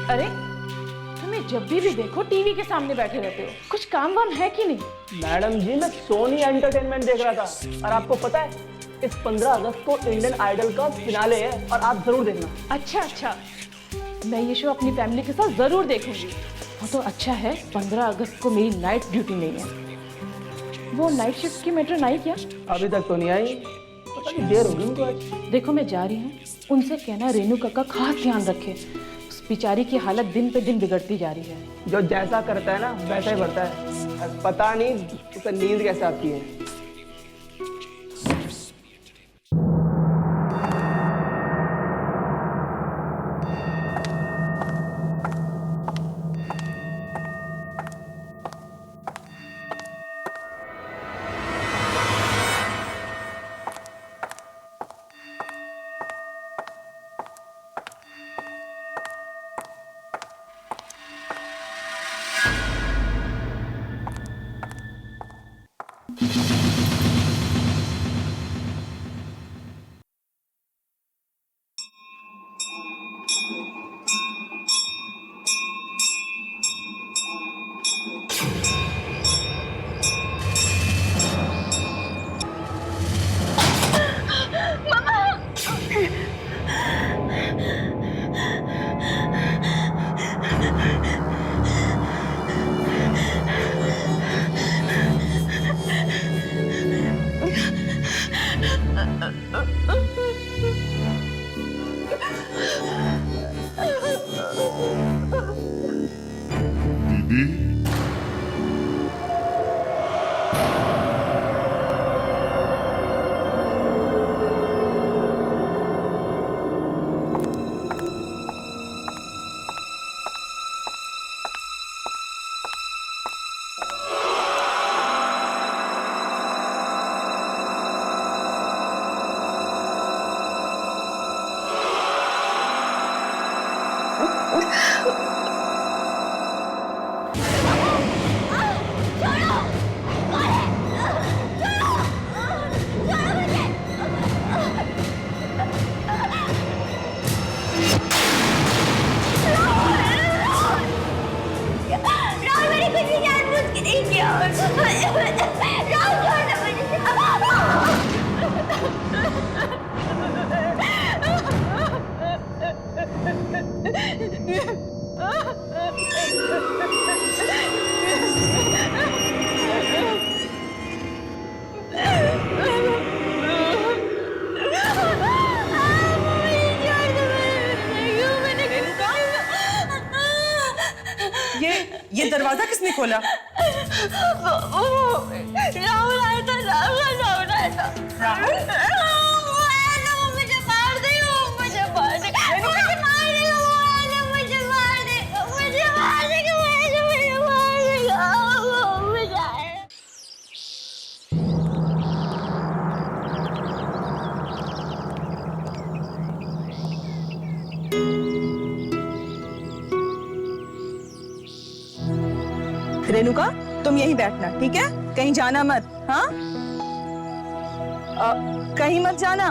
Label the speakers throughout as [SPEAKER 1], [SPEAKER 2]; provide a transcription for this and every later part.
[SPEAKER 1] अरे तुम्हें जब भी देखो टीवी के सामने बैठे रहते हो, कुछ काम वाम है कि नहीं?
[SPEAKER 2] मैडम जी मैं सोनी एंटरटेनमेंट देख रहा था, और आपको पता है इस 15 अगस्त को इंडियन आइडल का फिनाले है और आप जरूर देखना।
[SPEAKER 1] अच्छा अच्छा, मैं ये शो अपनी फैमिली के साथ जरूर देखूंगी। वो तो अच्छा है 15 अगस्त को मेरी नाइट ड्यूटी नहीं है। वो नाइट शिफ्ट की मेट्रन आई क्या?
[SPEAKER 2] अभी तक तो नहीं आई, पता नहीं देर होगी उनको आज।
[SPEAKER 1] देखो मैं जा रही हूँ, उनसे कहना रेनू काका खास ध्यान रखे। उस बेचारी की हालत दिन पे दिन बिगड़ती जा रही है।
[SPEAKER 2] जो जैसा करता है ना वैसा ही बढ़ता है, पता नहीं उसे नींद कैसे आती है।
[SPEAKER 3] ये दरवाजा किसने खोला?
[SPEAKER 4] राहुल आया था। राहुल आया था।
[SPEAKER 3] राहुल?
[SPEAKER 4] वो आया था, वो मुझे मार देगा, वो मुझे मार देगा, मुझे मार देगा, वो आया था, मुझे मार देगा, मुझे मार देगा, मुझे मार देगा, वो मुझे आया।
[SPEAKER 3] रेणुका तुम यहीं बैठना, ठीक है? कहीं जाना मत। हाँ, कहीं मत जाना।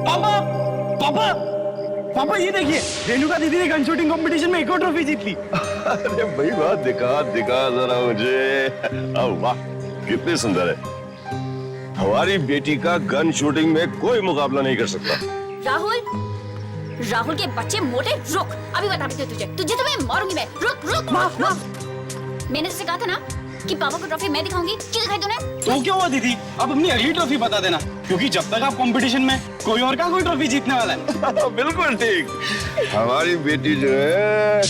[SPEAKER 2] पापा पापा पापा ये देखिए, रेणुका दीदी ने गन शूटिंग कंपटीशन में एक और ट्रॉफी जीत ली।
[SPEAKER 5] अरे भाई वाह, दिखा दिखा जरा मुझे। अब वाह कितनी सुंदर है। हमारी बेटी का गन शूटिंग में कोई मुकाबला नहीं कर सकता।
[SPEAKER 4] राहुल के बच्चे मोटे, रुक, अभी बताती हूँ तुझे तो मैं मारूंगी मैं। रुक। मैंने तुझसे कहा था ना कि पापा को ट्रॉफी मैं दिखाऊंगी, क्यों दिखाई तूने?
[SPEAKER 6] तो क्या हुआ दीदी, अब अपनी अगली ट्रॉफी बता देना, क्योंकि जब तक आप कंपटीशन में कोई और का कोई ट्रॉफी जीतने वाला है।
[SPEAKER 5] बिल्कुल ठीक। हमारी बेटी जो है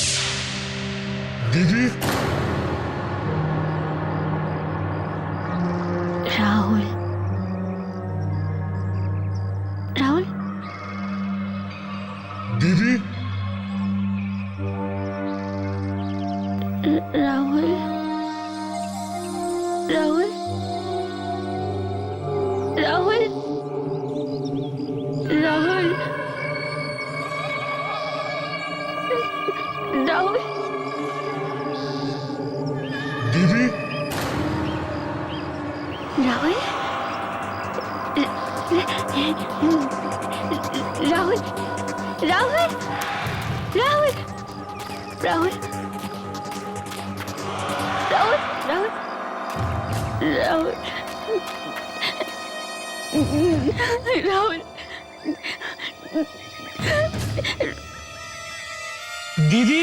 [SPEAKER 5] दीदी।
[SPEAKER 4] राहुल
[SPEAKER 5] दीदी
[SPEAKER 4] राहुल राहुल राहुल
[SPEAKER 5] दीदी
[SPEAKER 4] राहुल राहुल राहुल राहुल राहुल राहुल राहुल राहुल
[SPEAKER 6] दीदी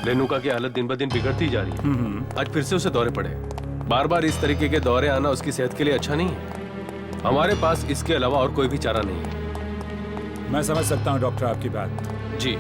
[SPEAKER 7] रेणुका की हालत दिन ब दिन बिगड़ती जा रही है। आज फिर से उसे दौरे पड़े। बार बार इस तरीके के दौरे आना उसकी सेहत के लिए अच्छा नहीं है। हमारे पास इसके अलावा और कोई भी चारा नहीं है।
[SPEAKER 8] मैं समझ सकता हूँ डॉक्टर आपकी बात।
[SPEAKER 7] जी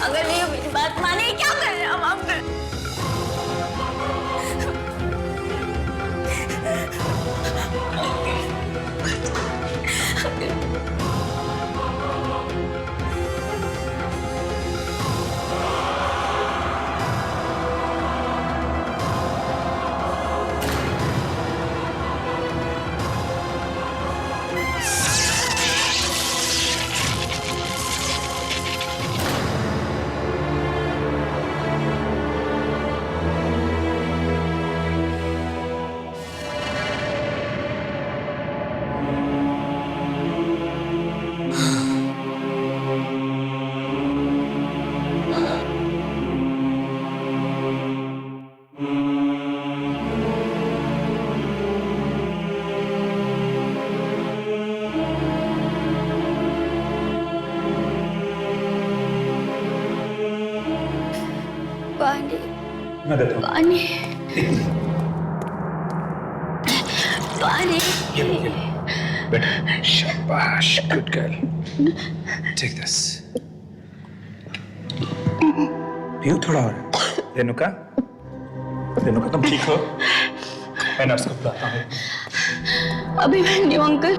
[SPEAKER 4] अगर नहीं मेरी बात माने क्या कर रहे हो आप?
[SPEAKER 8] मैं देता हूँ।
[SPEAKER 4] पानी पानी
[SPEAKER 8] बेटा शाबाश, गुड गर्ल, टेक दिस। पियो थोड़ा और। रेणुका, रेणुका तुम ठीक हो? मैं नर्स को बुलाता हूँ।
[SPEAKER 4] अभी मैं नहीं हूँ अंकल।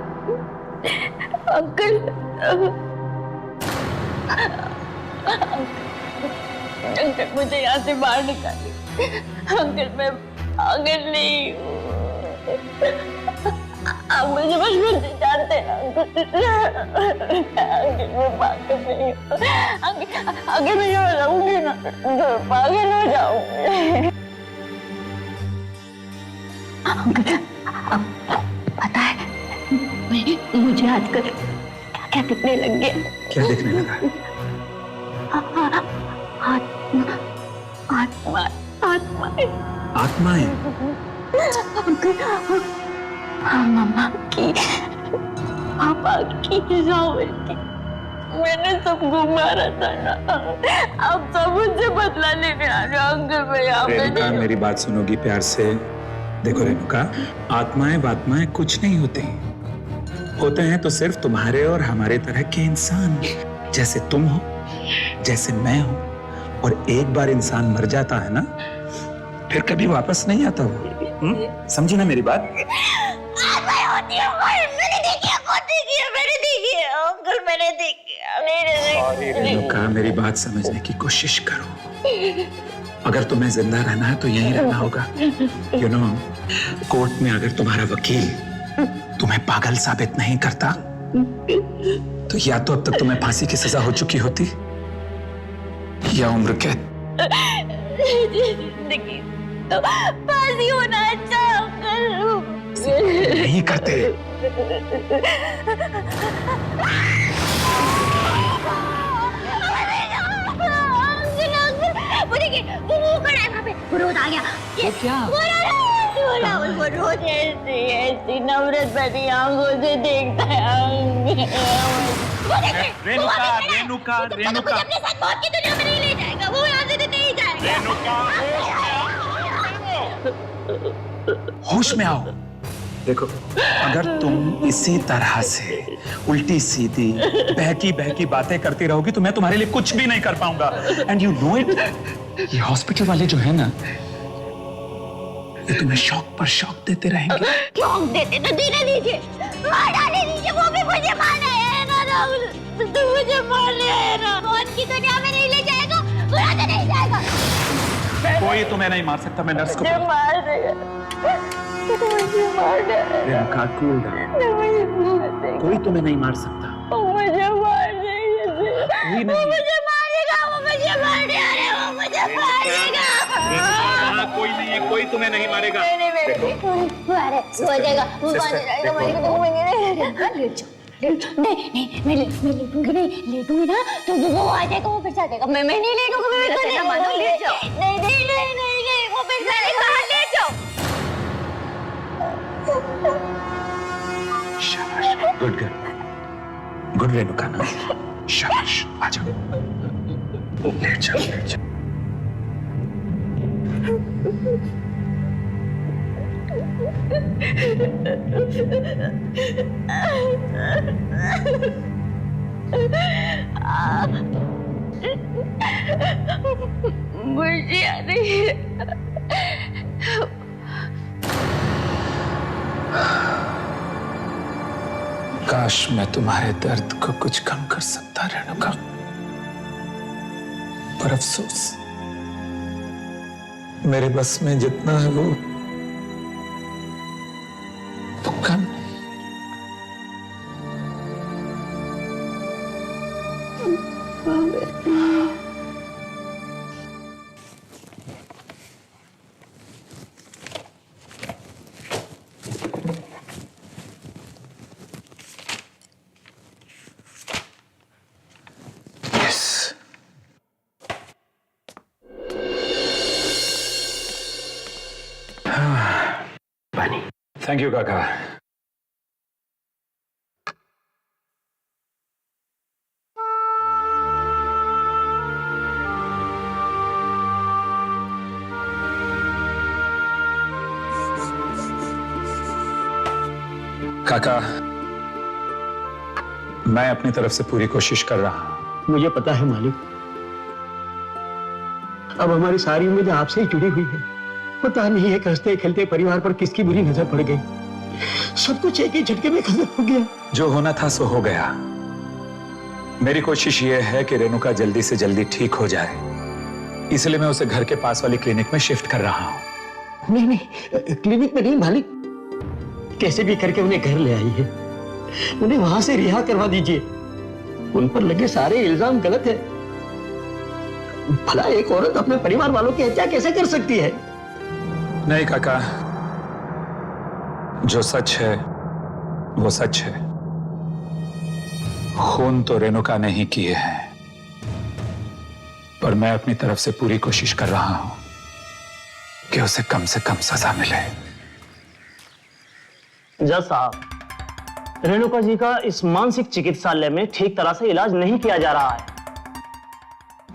[SPEAKER 4] अंकल अंकल मुझे यहाँ से बाहर निकालिए। अंकल मैं पागल नहीं हूँ। आप मुझे बचपन से जानते हैं अंकल। अंकल मैं पागल नहीं हूँ। अंकल मैं यहाँ रहूंगी ना तो पागल हो जाऊंगी। अंकल पता है मुझे आजकल क्या क्या दिखने लग गया।
[SPEAKER 8] क्या देखने लगा?
[SPEAKER 4] आत्मा आत्मा आत्मा
[SPEAKER 8] आत्माएं?
[SPEAKER 4] मम्मा की, पापा की, राहुल की। मैंने सबको मारा था ना। अब सब मुझसे बदला लेने आ रहे हो अंकल। मैं यहाँ पे
[SPEAKER 8] रेणुका
[SPEAKER 4] नहीं।
[SPEAKER 8] मेरी बात सुनोगी प्यार से? देखो रेणुका, आत्माएं वात्माएं कुछ नहीं होते हैं। होते हैं तो सिर्फ तुम्हारे और हमारे तरह के इंसान, जैसे तुम हो, जैसे मैं हूं। और एक बार इंसान मर जाता है ना, फिर कभी वापस नहीं आता वो। समझी ना मेरी बात?
[SPEAKER 4] मैंने देखी
[SPEAKER 8] रेणुका मेरी बात समझने की कोशिश करो। अगर तुम्हें जिंदा रहना है तो यहीं रहना होगा। यू नो, कोर्ट में अगर तुम्हारा वकील तुम्हें पागल साबित नहीं करता तो या तो अब तक तुम्हें फांसी की सजा हो चुकी होती या उम्र कैद।
[SPEAKER 4] जिंदगी तो फांसी होना अच्छा
[SPEAKER 8] नहीं करते।
[SPEAKER 4] वो खड़ा है वहाँ पे, वो रोज आ गया।
[SPEAKER 3] वो क्या?
[SPEAKER 4] वो रोज ऐसी नफरत भरी आंखों से देखता है।
[SPEAKER 8] रेणुका, रेणुका, रेणुका,
[SPEAKER 4] अपने साथ मौत की दुनिया में नहीं ले जाएगा, वो यहाँ से नहीं जाएगा।
[SPEAKER 8] होश में आओ। देखो, अगर तुम इसी तरह से उल्टी सीधी बहकी बहकी बातें करती रहोगी तो मैं तुम्हारे लिए कुछ भी नहीं कर पाऊंगा। एंड यू नो इट, ये हॉस्पिटल वाले जो है ना, ये तुम्हें शौक पर शौक देते रहेंगे।
[SPEAKER 4] शौक देते तो देने दीजिए, मार डाले दीजिए, वो भी मुझे मारना है ना राहुल, तो मुझे मारना है ना। मौत की दुनिया में नहीं ले जाएगा, बुरा तो नहीं जाएगा।
[SPEAKER 8] कोई तुम्हें नहीं मार सकता, मैं नर्स को
[SPEAKER 4] मुझे मार देगा, मुझे मार देगा।
[SPEAKER 8] Renuka, cool down. कोई तुम्हें नहीं मार सकता।
[SPEAKER 4] मुझे मार देगा,
[SPEAKER 8] कोई नहीं।
[SPEAKER 4] मुझे मारेगा, वो मुझे मार देगा, वो मुझे मारेगा।
[SPEAKER 8] कोई नहीं है, कोई तुम्हें नहीं मारेगा।
[SPEAKER 4] मारे, हो जाएगा, वो मार जाएगा, मारेगा तो मुझे नहीं, मैं लेटूंगी नहीं, लेटूंगी ना तो वो आ जाएगा, वो फिर से आ जाएगा। मैं नहीं लेटूंगी, मैं फिर से मानो, ले जाओ। नहीं, वो फिर से आएगा, ले जाओ।
[SPEAKER 8] शाबाश, गुड गर्ल, गुड रेणुका ना, शाबाश, आ जाओ, लेट जाओ, लेट जाओ।
[SPEAKER 4] मुझे याद नहीं है।
[SPEAKER 8] काश मैं तुम्हारे दर्द को कुछ कम कर सकता रेणुका, पर अफसोस मेरे बस में जितना है वो कम। थैंक यू काका। काका, मैं अपनी तरफ से पूरी कोशिश कर रहा हूं।
[SPEAKER 2] मुझे पता है मालिक, अब हमारी सारी उम्मीदें आपसे ही जुड़ी हुई है। पता नहीं है हंसते खेलते परिवार पर किसकी बुरी नजर पड़ गई। सब कुछ एक ही झटके में खत्म हो गया।
[SPEAKER 8] जो होना था सो हो गया। मेरी कोशिश यह है कि रेणुका जल्दी से जल्दी ठीक हो जाए, इसलिए मैं उसे घर के पास वाली क्लिनिक में शिफ्ट कर रहा हूं।
[SPEAKER 2] नहीं, क्लिनिक में नहीं मालिक, कैसे भी करके उन्हें घर ले आई है। उन्हें वहां से रिहा करवा दीजिए। उन पर लगे सारे इल्जाम गलत है। भला एक औरत अपने परिवार वालों की हत्या कैसे कर सकती है?
[SPEAKER 8] नहीं काका, जो सच है वो सच है। खून तो रेणुका ने ही किए हैं, पर मैं अपनी तरफ से पूरी कोशिश कर रहा हूं कि उसे कम से कम सजा मिले।
[SPEAKER 2] जज साहब, रेणुका जी का इस मानसिक चिकित्सालय में ठीक तरह से इलाज नहीं किया जा रहा है,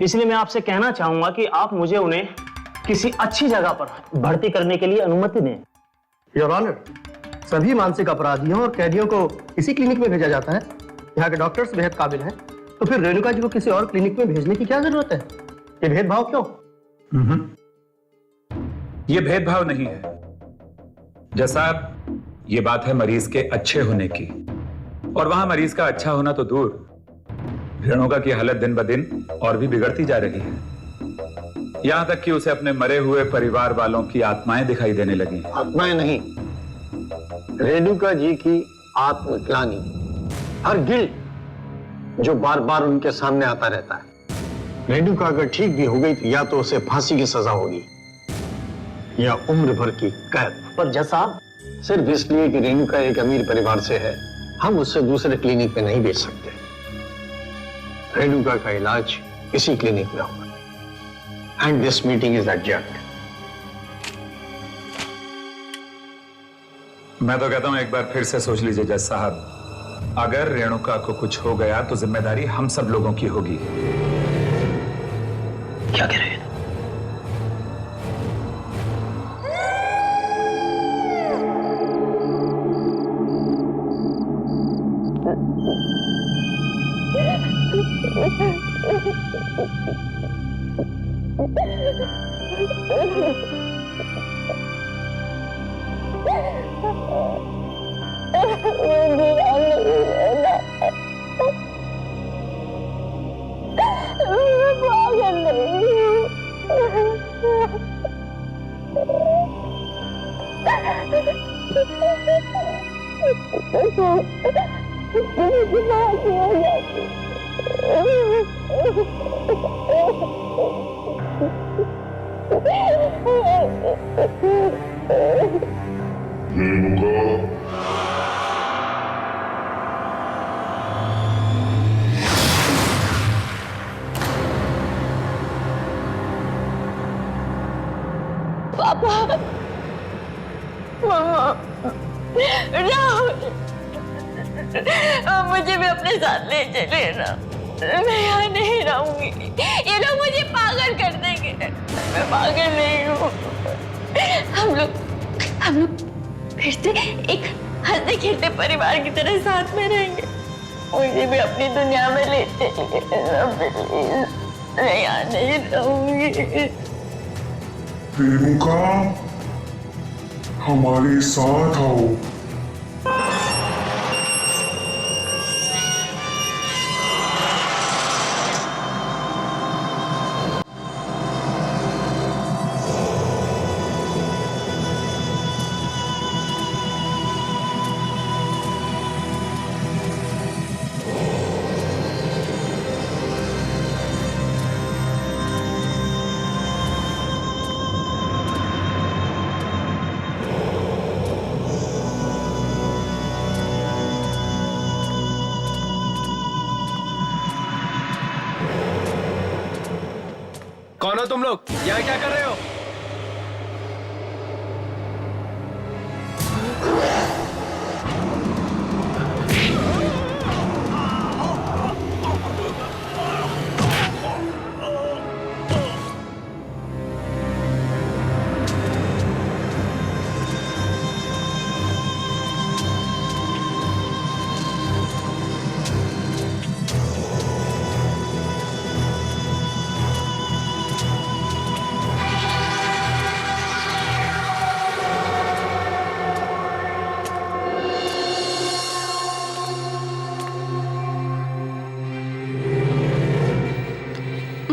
[SPEAKER 2] इसलिए मैं आपसे कहना चाहूंगा कि आप मुझे उन्हें किसी अच्छी जगह पर भर्ती करने के लिए अनुमति दें।
[SPEAKER 9] योर ऑनर, सभी मानसिक अपराधियों और कैदियों को इसी क्लिनिक में भेजा जाता है। यहाँ के डॉक्टर्स बेहद काबिल हैं, तो फिर रेणुका जी को किसी और क्लिनिक में भेजने की क्या जरूरत है? ये भेदभाव क्यों?
[SPEAKER 8] ये भेदभाव नहीं है जैसा ये बात है मरीज के अच्छे होने की, और वहां मरीज का अच्छा होना तो दूर, रेणुका की हालत दिन ब दिन और भी बिगड़ती जा रही है। यहाँ तक कि उसे अपने मरे हुए परिवार वालों की आत्माएं दिखाई देने लगी।
[SPEAKER 9] आत्माएं नहीं, रेणुका जी की आत्मग्लानि, हर गिल्ट जो बार बार उनके सामने आता रहता है। रेणुका अगर ठीक भी हो गई तो या तो उसे फांसी की सजा होगी या उम्र भर की कैद। पर जज साहब, सिर्फ इसलिए कि रेणुका एक अमीर परिवार से है, हम उससे दूसरे क्लिनिक में नहीं भेज सकते। रेणुका का इलाज इसी क्लिनिक में होगा। And this meeting is adjourned.
[SPEAKER 8] मैं तो कहता हूं एक बार फिर से सोच लीजिए जज साहब, अगर रेणुका को कुछ हो गया तो जिम्मेदारी हम सब लोगों की होगी।
[SPEAKER 2] क्या कह रहे हैं?
[SPEAKER 4] पापा, मामा, राहुल, मुझे भी अपने साथ ले चले ना। मैं यहाँ नहीं रहूंगी, ये लोग मुझे पागल कर देंगे। मैं पागल नहीं हूँ। हम लोग फिर से एक हंसते खेलते परिवार की तरह साथ में रहेंगे। मुझे भी अपनी दुनिया में ले चलिए। मैं यहाँ नहीं रहूंगी।
[SPEAKER 10] रेणुका, हमारे साथ आओ।
[SPEAKER 7] कौन हो तुम लोग? यहाँ क्या कर रहे हो?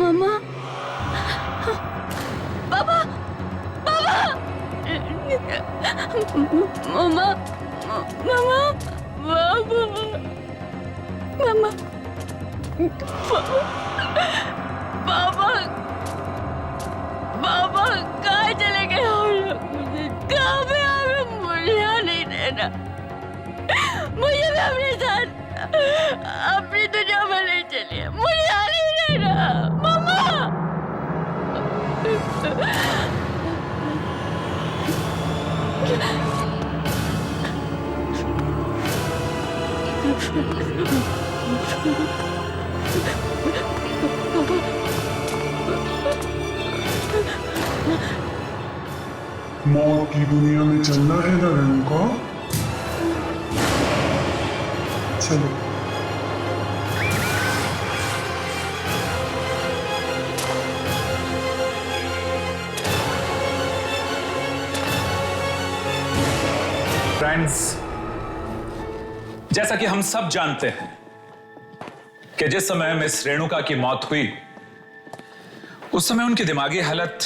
[SPEAKER 4] मामा, मामा, मामा, पापा, पापा कहाँ चले गए हम लोग? मुझे कहाँ पे मुझे यहाँ नहीं रहना। मुझे भी अपने साथ अपनी दुनिया में ले चलिए। मुझे यहाँ नहीं रहना, मामा।
[SPEAKER 10] मौत की दुनिया में चलना है ना रेणुका? चलो।
[SPEAKER 8] फ्रेंड्स, जैसा कि हम सब जानते हैं कि जिस समय मिस रेणुका की मौत हुई उस समय उनकी दिमागी हालत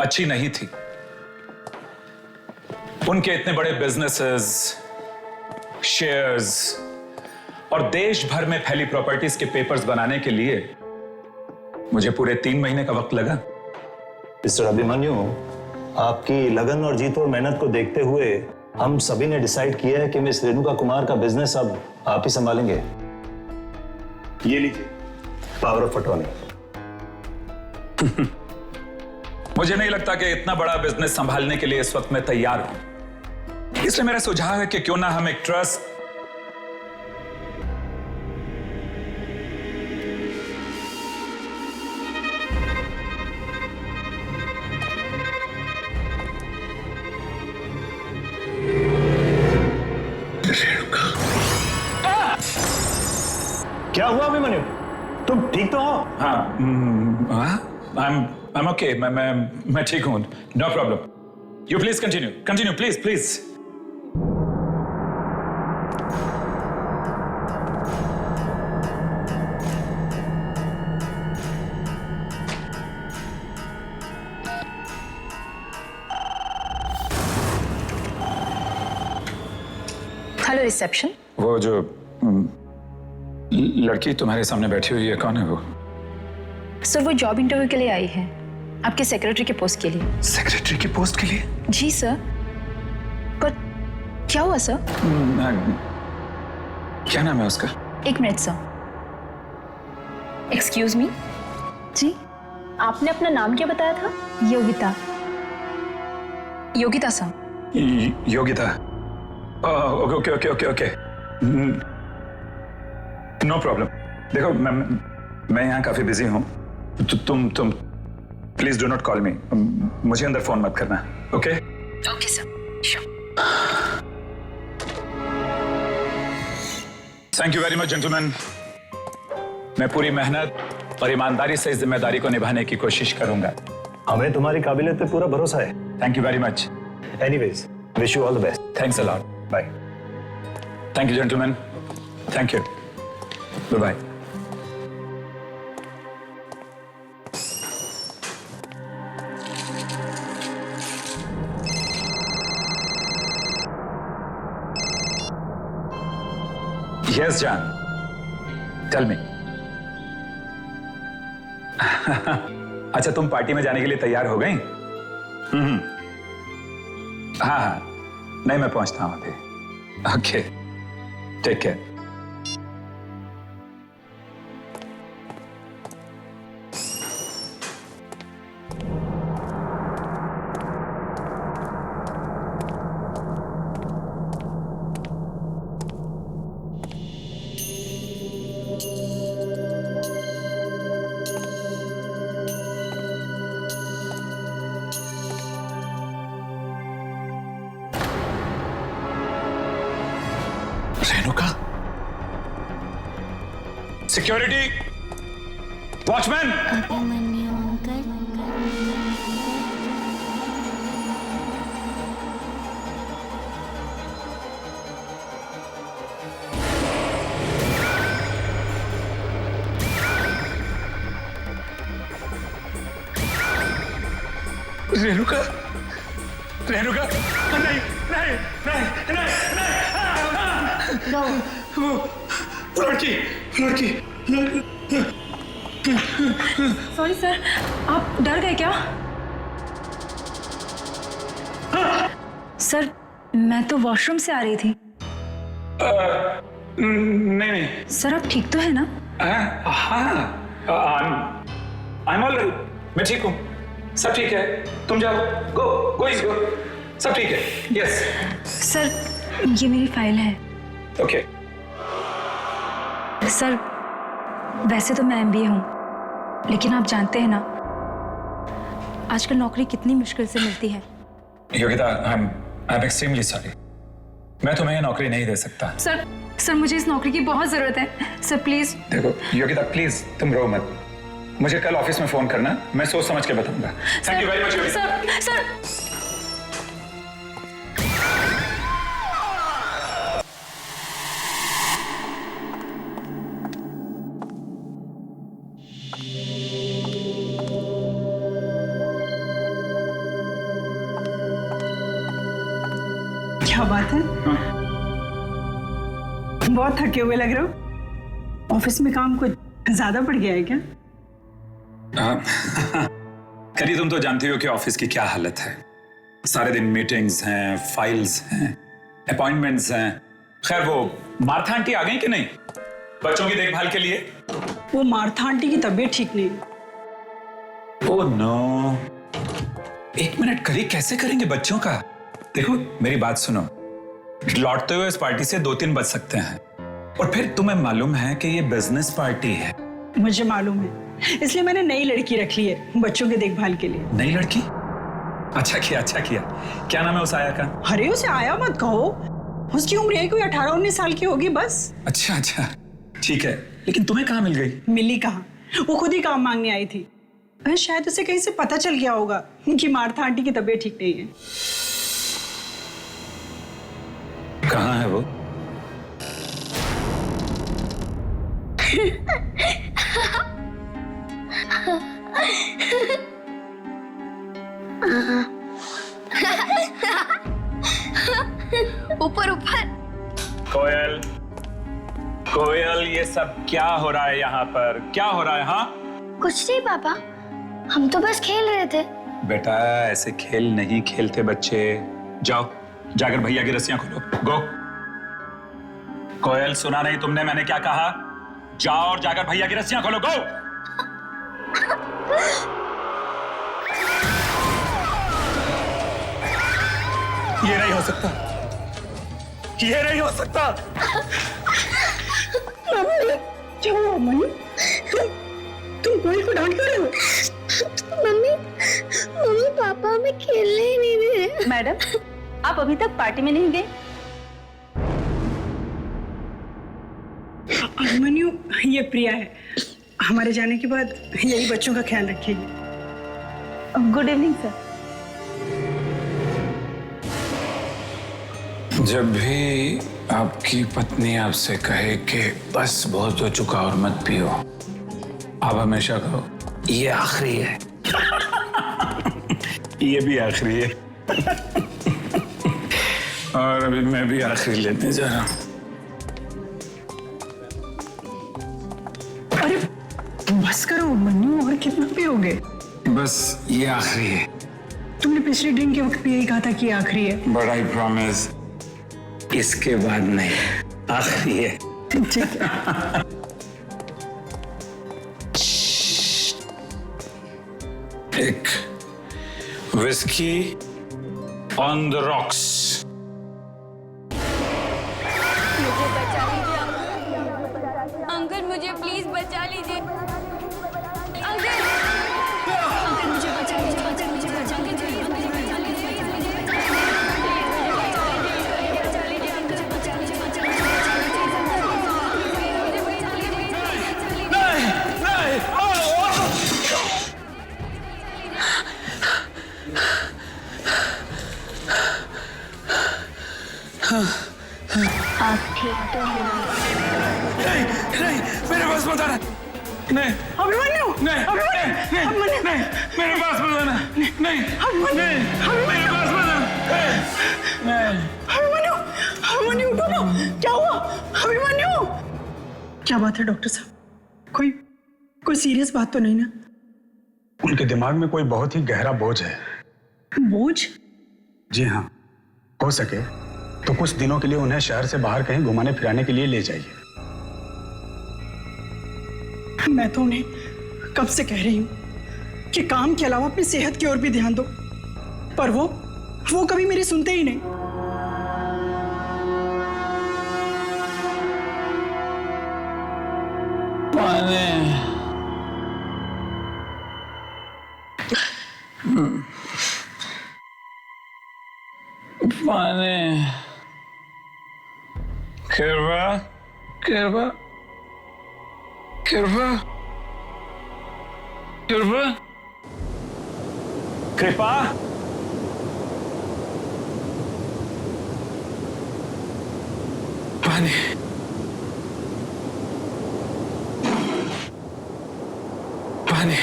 [SPEAKER 8] अच्छी नहीं थी। उनके इतने बड़े बिजनेसेस, शेयर्स और देश भर में फैली प्रॉपर्टीज के पेपर्स बनाने के लिए मुझे पूरे 3 महीने का वक्त लगा।
[SPEAKER 11] मिस्टर अभिमन्यु, आपकी लगन और जीत और मेहनत को देखते हुए हम सभी ने डिसाइड किया है कि मिस रेणुका कुमार का बिजनेस अब आप ही संभालेंगे। ये लीजिए पावर ऑफ अटॉर्नी।
[SPEAKER 8] मुझे नहीं लगता कि इतना बड़ा बिजनेस संभालने के लिए इस वक्त मैं तैयार हूं। इसलिए मेरा सुझाव है कि क्यों ना हम एक ट्रस्ट
[SPEAKER 11] क्या हुआ अभिमन्यु? तुम ठीक तो हो?
[SPEAKER 8] I'm okay. मैं ठीक हूं। No problem. You please continue, please.
[SPEAKER 12] Hello reception.
[SPEAKER 8] वो जो लड़की तुम्हारे सामने बैठी हुई है, कौन है वो?
[SPEAKER 12] सर वो जॉब इंटरव्यू के लिए आई है, आपके सेक्रेटरी के पोस्ट के लिए।
[SPEAKER 8] सेक्रेटरी की पोस्ट के लिए?
[SPEAKER 12] जी सर। पर क्या हुआ सर?
[SPEAKER 8] क्या नाम है उसका?
[SPEAKER 12] 1 मिनट सर। Excuse me. जी आपने अपना नाम क्या बताया था? Yogita. Yogita sir.
[SPEAKER 8] Yogita. Okay. No problem. देखो मैं यहाँ काफी बिजी हूँ। तुम please do not call me. मुझे अंदर फोन मत करना। Okay
[SPEAKER 12] sir, sure.
[SPEAKER 8] Thank you very much gentleman. मैं पूरी मेहनत और ईमानदारी से इस जिम्मेदारी को निभाने की कोशिश करूंगा।
[SPEAKER 11] हमें तुम्हारी काबिलियत पे पूरा भरोसा है।
[SPEAKER 8] Thank you very much.
[SPEAKER 11] Anyways, wish you all the best.
[SPEAKER 8] Thanks a lot.
[SPEAKER 11] Bye.
[SPEAKER 8] Thank you gentleman. Thank you. Bye. Yes, John. Tell me. अच्छा, तुम पार्टी में जाने के लिए तैयार हो गई? हाँ, नहीं मैं पहुंचता हूं अभी। Okay, take care. Renuka, security, watchman.
[SPEAKER 4] Abhimanyu uncle.
[SPEAKER 8] Renuka, Renuka, नहीं नहीं नहीं नहीं, वो लड़की।
[SPEAKER 12] सॉरी सर, आप डर गए क्या? सर मैं तो वॉशरूम से आ रही थी।
[SPEAKER 8] नहीं।
[SPEAKER 12] सर आप ठीक तो है ना?
[SPEAKER 8] हाँ, I'm all right. मैं ठीक हूँ, सब ठीक है। तुम जाओ, गो, सब ठीक है। यस
[SPEAKER 12] सर ये मेरी फाइल है।
[SPEAKER 8] ओके।
[SPEAKER 12] सर वैसे तो मैं MBA हूँ, लेकिन आप जानते हैं ना आजकल नौकरी कितनी मुश्किल से मिलती है।
[SPEAKER 8] Yogita, I'm extremely sorry. मैं तुम्हें ये नौकरी नहीं दे सकता।
[SPEAKER 12] सर मुझे इस नौकरी की बहुत जरूरत है। Sir please.
[SPEAKER 8] देखो योगिता, प्लीज तुम रो मत। मुझे कल ऑफिस में फोन करना, मैं सोच समझ के बताऊंगा। Thank you very much.
[SPEAKER 12] Sir
[SPEAKER 3] क्या बात है? बहुत थके हुए लग रहे हो। ऑफिस में काम कुछ ज्यादा पड़ गया है क्या?
[SPEAKER 8] करी, तुम तो जानती हो कि ऑफिस की क्या हालत है। सारे दिन मीटिंग्स हैं, फाइल्स हैं, अपॉइंटमेंट्स हैं। खैर, वो मार्था आंटी आ गई कि नहीं बच्चों की देखभाल के लिए?
[SPEAKER 3] वो मार्था आंटी की तबीयत ठीक नहीं।
[SPEAKER 8] ओह नो, एक मिनट करी, कैसे करेंगे बच्चों का? देखो मेरी बात सुनो, लौटते हुए इस पार्टी से 2-3 बज सकते हैं, और फिर तुम्हें मालूम है कि ये बिजनेस पार्टी है।
[SPEAKER 3] मुझे मालूम है, इसलिए मैंने नई लड़की रख ली है बच्चों की देखभाल के लिए।
[SPEAKER 8] नई लड़की? अच्छा किया, अच्छा किया। क्या नाम है उस आया का?
[SPEAKER 3] अरे उसे आया मत कहो, उसकी उम्र है कोई 18-19 साल की होगी बस।
[SPEAKER 8] अच्छा अच्छा, ठीक है। लेकिन तुम्हें कहाँ मिल गई?
[SPEAKER 3] मिली कहाँ, वो खुद ही काम मांगने आई थी। शायद उसे कहीं से पता चल गया होगा कि मार्था आंटी की तबीयत ठीक नहीं है।
[SPEAKER 8] कहाँ है वो?
[SPEAKER 4] ऊपर ऊपर।
[SPEAKER 8] कोयल, कोयल, ये सब क्या हो रहा है यहाँ पर? क्या हो रहा है? हाँ
[SPEAKER 4] कुछ नहीं पापा, हम तो बस खेल रहे थे।
[SPEAKER 8] बेटा, ऐसे खेल नहीं खेलते बच्चे। जाओ, जाकर भैया की रस्सियां खोलो। गो। कोयल, सुना नहीं तुमने मैंने क्या कहा? जाओ और जाकर भैया की रस्सियां खोलो। गो। ये नहीं हो सकता, ये नहीं हो सकता।
[SPEAKER 3] क्या हुआ मम्मी? तुम कोयल को डांट रहे हो?
[SPEAKER 4] मम्मी, मम्मी पापा हमें खेलने ही नहीं दे रहे।
[SPEAKER 12] मैडम, आप अभी तक पार्टी में नहीं गए?
[SPEAKER 3] अभिमन्यु, ये प्रिया है। हमारे जाने के बाद यही बच्चों का ख्याल रखेगी।
[SPEAKER 12] Good evening sir.
[SPEAKER 8] जब भी आपकी पत्नी आपसे कहे कि बस बहुत हो चुका और मत पियो, आप हमेशा कहो ये आखिरी है। ये भी आखिरी है। और अभी मैं भी आखिरी लेने जा रहा हूं।
[SPEAKER 3] अरे बस करो मन्नू, और कितना पियोगे?
[SPEAKER 8] बस ये आखिरी है।
[SPEAKER 3] तुमने पिछली ड्रिंक के वक्त भी यही कहा था कि आखिरी है।
[SPEAKER 8] बट आई प्रॉमिस, इसके बाद नहीं, आखिरी है।
[SPEAKER 3] ठीक है।
[SPEAKER 8] एक विस्की ऑन द रॉक्स।
[SPEAKER 4] मुझे बचा लीजिए अंकल, मुझे प्लीज बचा लीजिए अंकल। अंकल मुझे बचा लीजिए, अंकल मुझे बचा लीजिए, मुझे बचा लीजिए, आप ठीक तो हैं?
[SPEAKER 8] नहीं, नहीं, मेरे पास मत आना। नहीं,
[SPEAKER 3] अभिमन्यु,
[SPEAKER 8] नहीं, नहीं, नहीं, मेरे पास मत आना। नहीं, नहीं, मेरे पास मत आना। नहीं,
[SPEAKER 3] अभिमन्यु, अभिमन्यु उठो ना, क्या हुआ? अभिमन्यु, क्या बात है डॉक्टर साहब? कोई सीरियस बात तो नहीं ना?
[SPEAKER 8] उनके दिमाग में कोई बहुत ही गहरा बोझ है।
[SPEAKER 3] बोझ?
[SPEAKER 8] जी हाँ, हो सके तो कुछ दिनों के लिए उन्हें शहर से बाहर कहीं घुमाने फिराने के लिए ले जाइए।
[SPEAKER 3] मैं तो उन्हें कब से कह रही हूँ कि काम के अलावा अपनी सेहत की ओर भी ध्यान दो, पर वो कभी मेरी सुनते ही नहीं।
[SPEAKER 8] पानी, कृपा, कृपा, कृपा, कृपा, कृपा। पानी, पानी।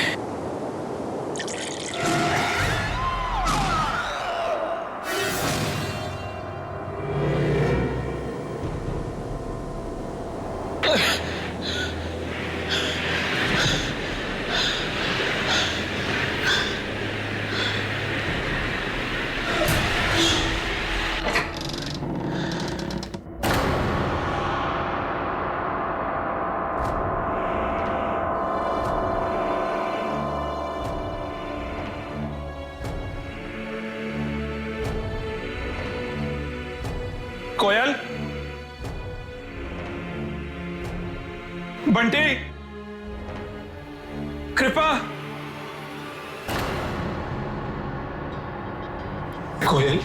[SPEAKER 8] कोयल, बंटी, कृपा, कोयल,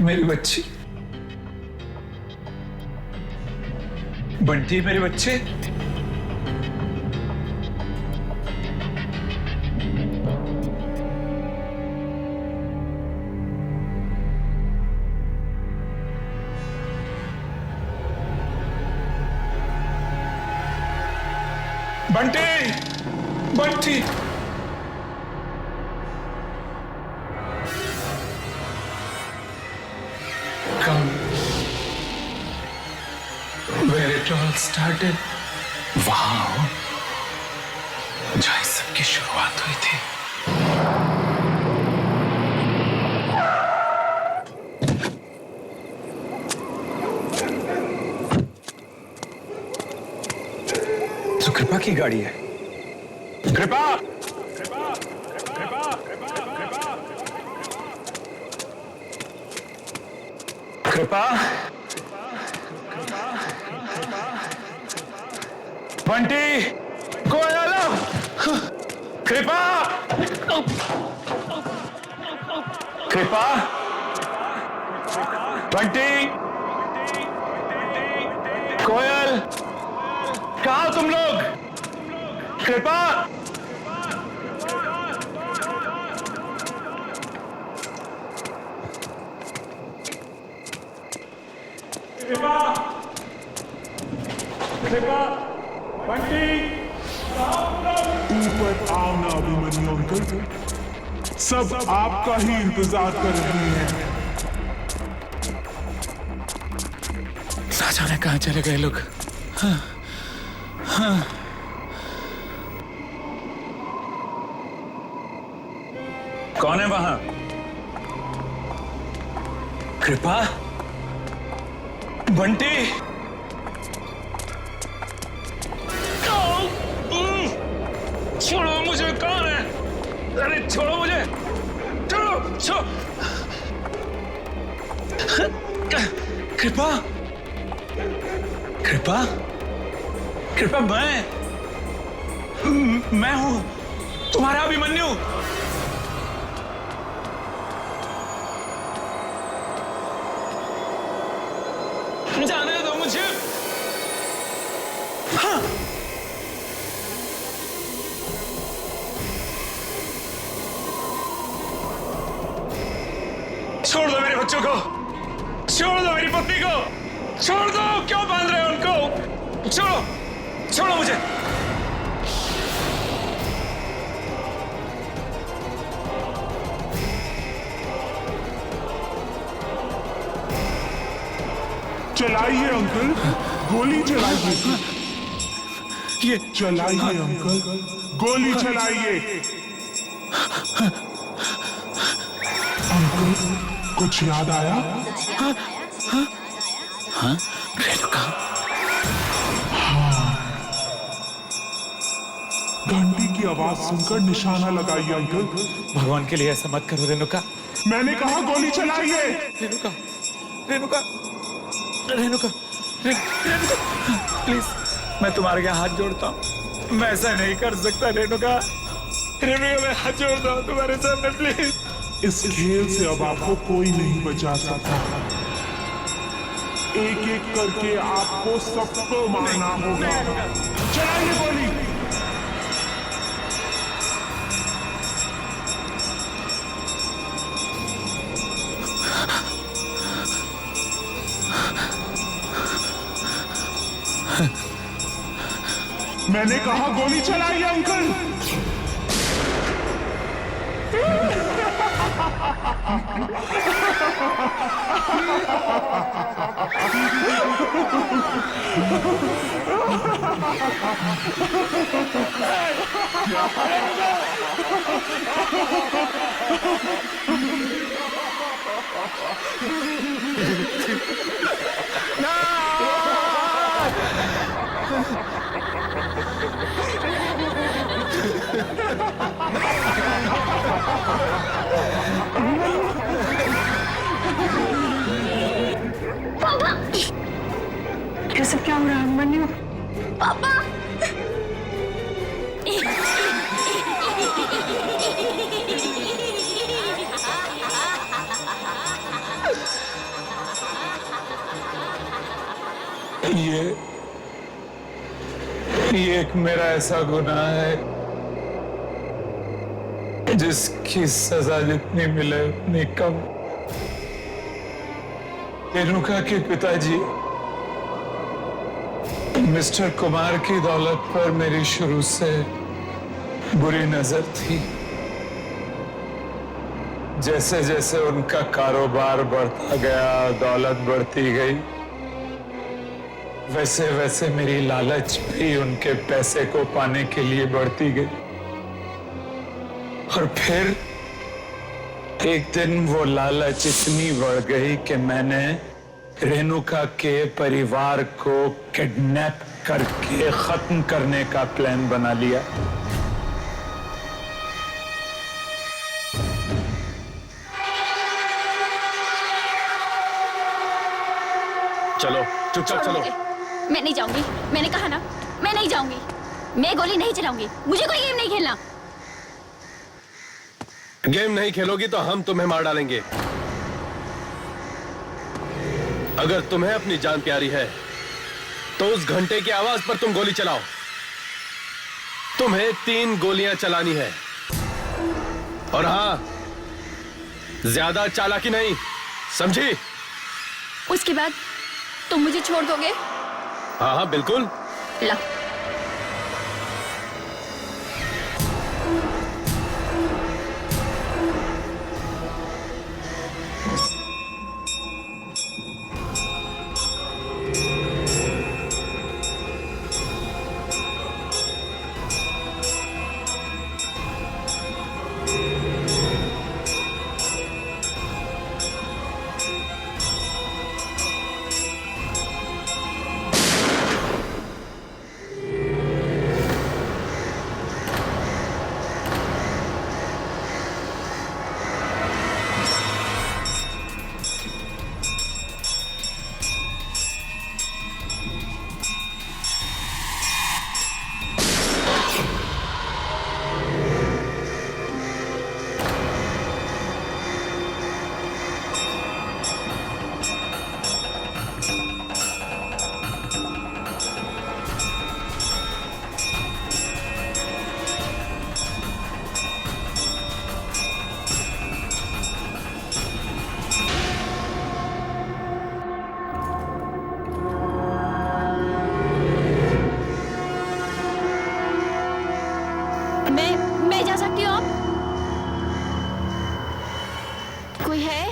[SPEAKER 8] मेरी बच्ची, बंटी मेरे बच्चे, Bunty, Bunty, come where it all started. Wow, जहाँ इस सब की शुरुआत हुई थी। तो कृपा की गाड़ी है। कृपा, कृपा, बंटी, कोयल, कृपा, कृपा, बंटी, कोयल, कहाँ तुम लोग? कृपा, कृपा, कृपा, बंटी,
[SPEAKER 10] ऊपर आओ ना अभिमन्यु अंकल, सब आपका ही इंतजार कर रहे हैं।
[SPEAKER 8] ना जाने कहाँ चले गए लोग। हाँ, हाँ। कौन है वहां? कृपा, बंटी, छोड़ो मुझे, कौन है? अरे छोड़ो मुझे, छोड़ो, छोड़ो। कृपा, कृपा, कृपा, मैं हूं तुम्हारा अभिमन्यु। जाने दो मुझे। हाँ। छोड़ दो मेरे बच्चों को, छोड़ दो मेरी पत्नी को, छोड़ दो, क्यों बांध रहे हो उनको? छोड़ो, छोड़ो मुझे।
[SPEAKER 10] चलाइए अंकल, गोली चलाइए।
[SPEAKER 8] ये
[SPEAKER 10] चलाइए अंकल, गोली चलाइए। अंकल, कुछ याद आया?
[SPEAKER 8] हाँ, रेणुका।
[SPEAKER 10] हाँ, घंटी की आवाज सुनकर निशाना लगाइए अंकल।
[SPEAKER 8] भगवान के लिए ऐसा मत करो रेणुका।
[SPEAKER 10] मैंने कहा गोली चलाइए।
[SPEAKER 8] रेणुका, रेणुका, रेणुका, रेणुका, प्लीज, मैं तुम्हारे आगे हाथ जोड़ता हूँ, मैं ऐसा नहीं कर सकता रेणुका। रेणुका, मैं हाथ जोड़ता हूँ तुम्हारे सामने, प्लीज।
[SPEAKER 10] इस खेल से अब आपको कोई नहीं बचा सकता। एक एक करके आपको सबको मारना होगा। चलाइए गोली। मैंने कहा गोली चलाइए अंकल।
[SPEAKER 3] सब क्या हो रहा है अभिमन्यु?
[SPEAKER 4] पापा
[SPEAKER 8] ये एक मेरा ऐसा गुनाह है जिसकी सजा जितनी मिले उतनी कम। रेणुका के पिताजी मिस्टर कुमार की दौलत पर मेरी शुरू से बुरी नजर थी। जैसे जैसे उनका कारोबार बढ़ता गया, दौलत बढ़ती गई, वैसे वैसे मेरी लालच भी उनके पैसे को पाने के लिए बढ़ती गई। और फिर एक दिन वो लालच इतनी बढ़ गई कि मैंने रेणुका के परिवार को किडनैप करके खत्म करने का प्लान बना लिया।
[SPEAKER 7] चलो चुपचाप चलो।
[SPEAKER 4] मैं नहीं जाऊंगी, मैंने कहा ना, मैं नहीं जाऊंगी। मैं गोली नहीं चलाऊंगी, मुझे कोई गेम नहीं खेलना।
[SPEAKER 7] गेम नहीं खेलोगी तो हम तुम्हें मार डालेंगे। अगर तुम्हें अपनी जान प्यारी है तो उस घंटे की आवाज पर तुम गोली चलाओ। तुम्हें 3 गोलियां चलानी है। और हाँ, ज्यादा चालाकी नहीं, समझी?
[SPEAKER 4] उसके बाद तुम मुझे छोड़ दोगे?
[SPEAKER 7] हाँ हाँ बिल्कुल।
[SPEAKER 4] ला। मैं जा सकती हूँ अब? कोई है?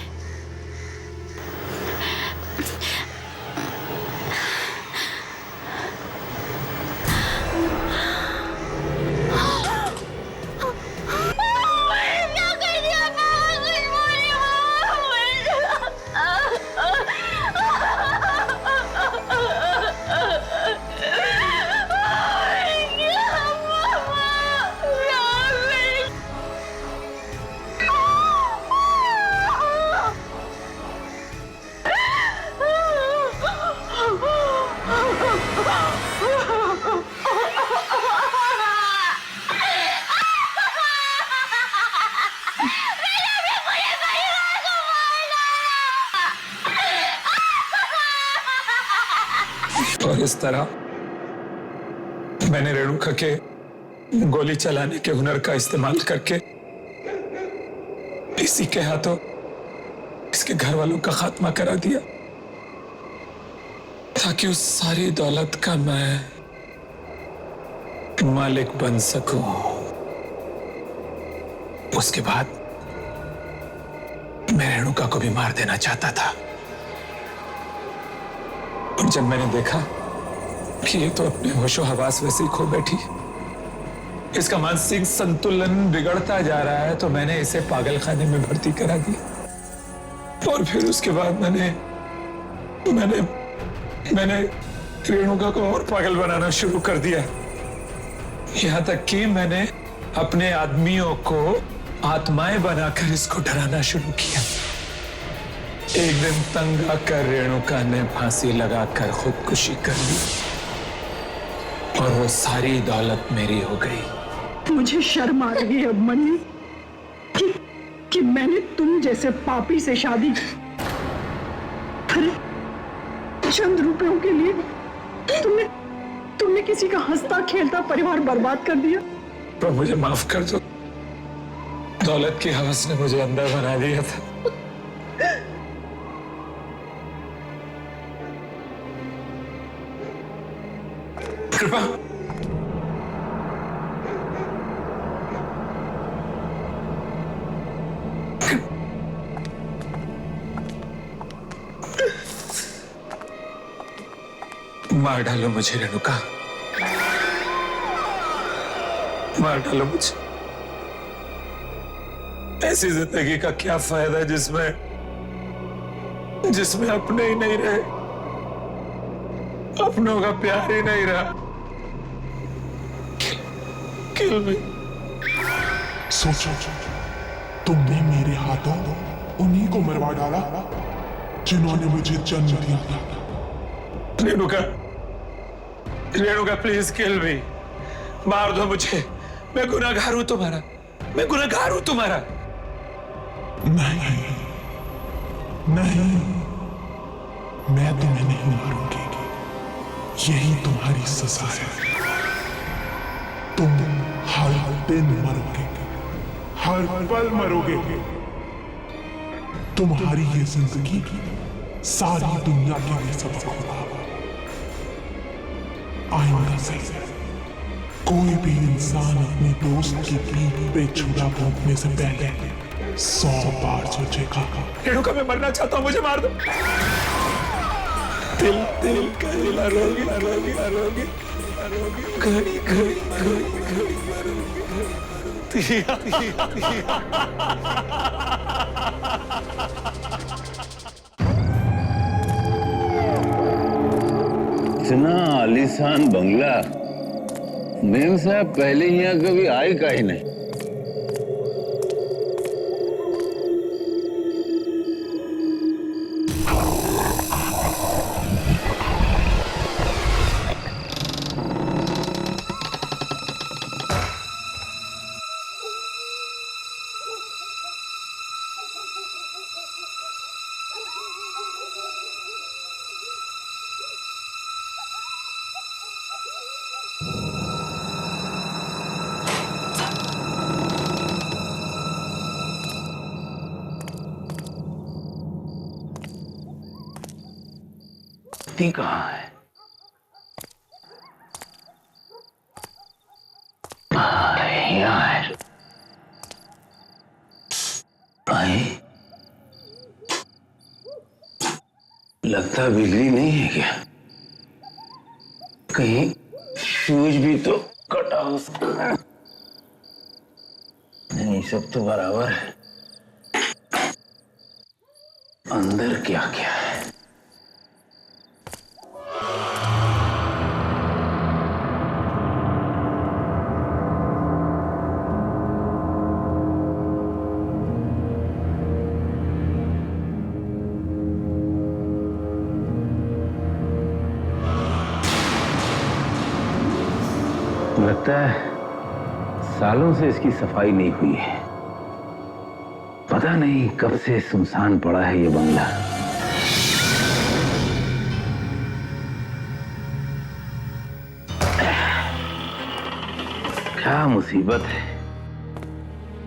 [SPEAKER 8] और इस तरह मैंने रेणुका के गोली चलाने के हुनर का इस्तेमाल करके इसी के हाथों इसके घर वालों का खात्मा करा दिया, ताकि उस सारी दौलत का मैं मालिक बन सकूं। उसके बाद मैं रेणुका को भी मार देना चाहता था। और जब मैंने देखा कि ये तो अपने होशो हवास वैसे ही खो बैठी, इसका मानसिक संतुलन बिगड़ता जा रहा है, तो मैंने इसे पागल खाने में भर्ती करा दिया। और फिर उसके बाद मैंने रेणुका को और पागल बनाना शुरू कर दिया। यहां तक कि मैंने अपने आदमियों को आत्माएं बनाकर इसको डराना शुरू किया। एक दिन तंग आकर रेणुका ने फांसी लगाकर खुदकुशी कर ली और वो सारी दौलत मेरी हो गई।
[SPEAKER 3] मुझे शर्म आ रही है अभिमन्यु कि मैंने तुम जैसे पापी से शादी की। अरे चंद रुपयों के लिए तुमने किसी का हंसता खेलता परिवार बर्बाद कर दिया।
[SPEAKER 8] तो मुझे माफ कर दो, दौलत की हवस ने मुझे अंदर बना दिया था। कृपा मार डालो मुझे रेणुका, मार डालो मुझे। ऐसी जिंदगी का क्या फायदा जिसमें अपने ही नहीं रहे, अपनों का प्यार ही नहीं रहा। किल मी।
[SPEAKER 10] सोचो, तुमने मेरे हाथों उन्हीं को मरवा डाला जिन्होंने मुझे जन्म दिया था।
[SPEAKER 8] रेणुका, रेणुका प्लीज किल मी, मार दो मुझे। मैं गुनहगार हूं तुम्हारा, मैं गुनहगार हूं तुम्हारा।
[SPEAKER 10] नहीं नहीं, मैं तुम्हें नहीं मारूंगी, यही तुम्हारी सजा है। तुम हर दिन मरोगे, हर पल मरोगे। तुम्हारी ये जिंदगी सारी दुनिया के लिए सबक होगा। आइंदा से कोई भी इंसान अपने दोस्त की पीठ पे छुरा भोंकने से पहले 100 बार सोचेगा।
[SPEAKER 8] रेणुका मैं मरना चाहता हूं, मुझे मार दो। दिल दिल करील रोगी रोगी रोगी घड़ी घड़ी घड़ी घड़ी
[SPEAKER 13] इतना आलीशान बंगला मेम साहब पहले यहाँ कभी आए का ही नहीं। कहाँ है? यहाँ है। आई लगता बिजली नहीं है क्या? कहीं फ्यूज भी तो कटा हो सकता है। नहीं, सब तो बराबर है। अंदर क्या क्या है? लगता है सालों से इसकी सफाई नहीं हुई है। पता नहीं कब से सुनसान पड़ा है ये बंगला। क्या मुसीबत है।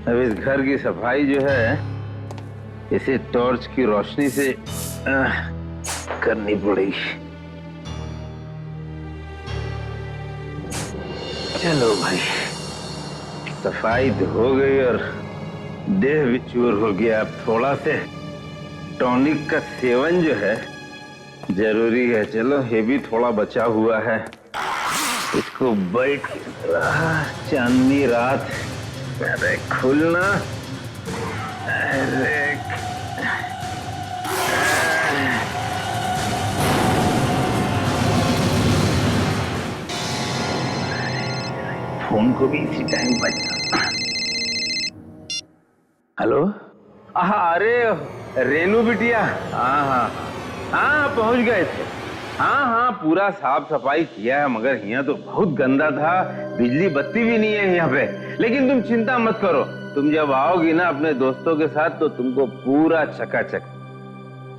[SPEAKER 13] अब इस घर की सफाई जो है इसे टॉर्च की रोशनी से करनी पड़ेगी। चलो भाई, सफाई तो हो गई और देह भी चूर हो गया। अब थोड़ा से टॉनिक का सेवन जो है जरूरी है। चलो ये भी थोड़ा बचा हुआ है, इसको बैठ रहा चांदनी रात। अरे खुलना, अरे फोन को भी इसी टाइम बजना। हेलो, अरे रेनू बिटिया, हाँ हाँ हाँ पहुंच गए थे। हाँ हाँ पूरा साफ सफाई किया है, मगर यहाँ तो बहुत गंदा था, बिजली बत्ती भी नहीं है यहाँ पे। लेकिन तुम चिंता मत करो, तुम जब आओगी ना अपने दोस्तों के साथ तो तुमको पूरा चकाचक।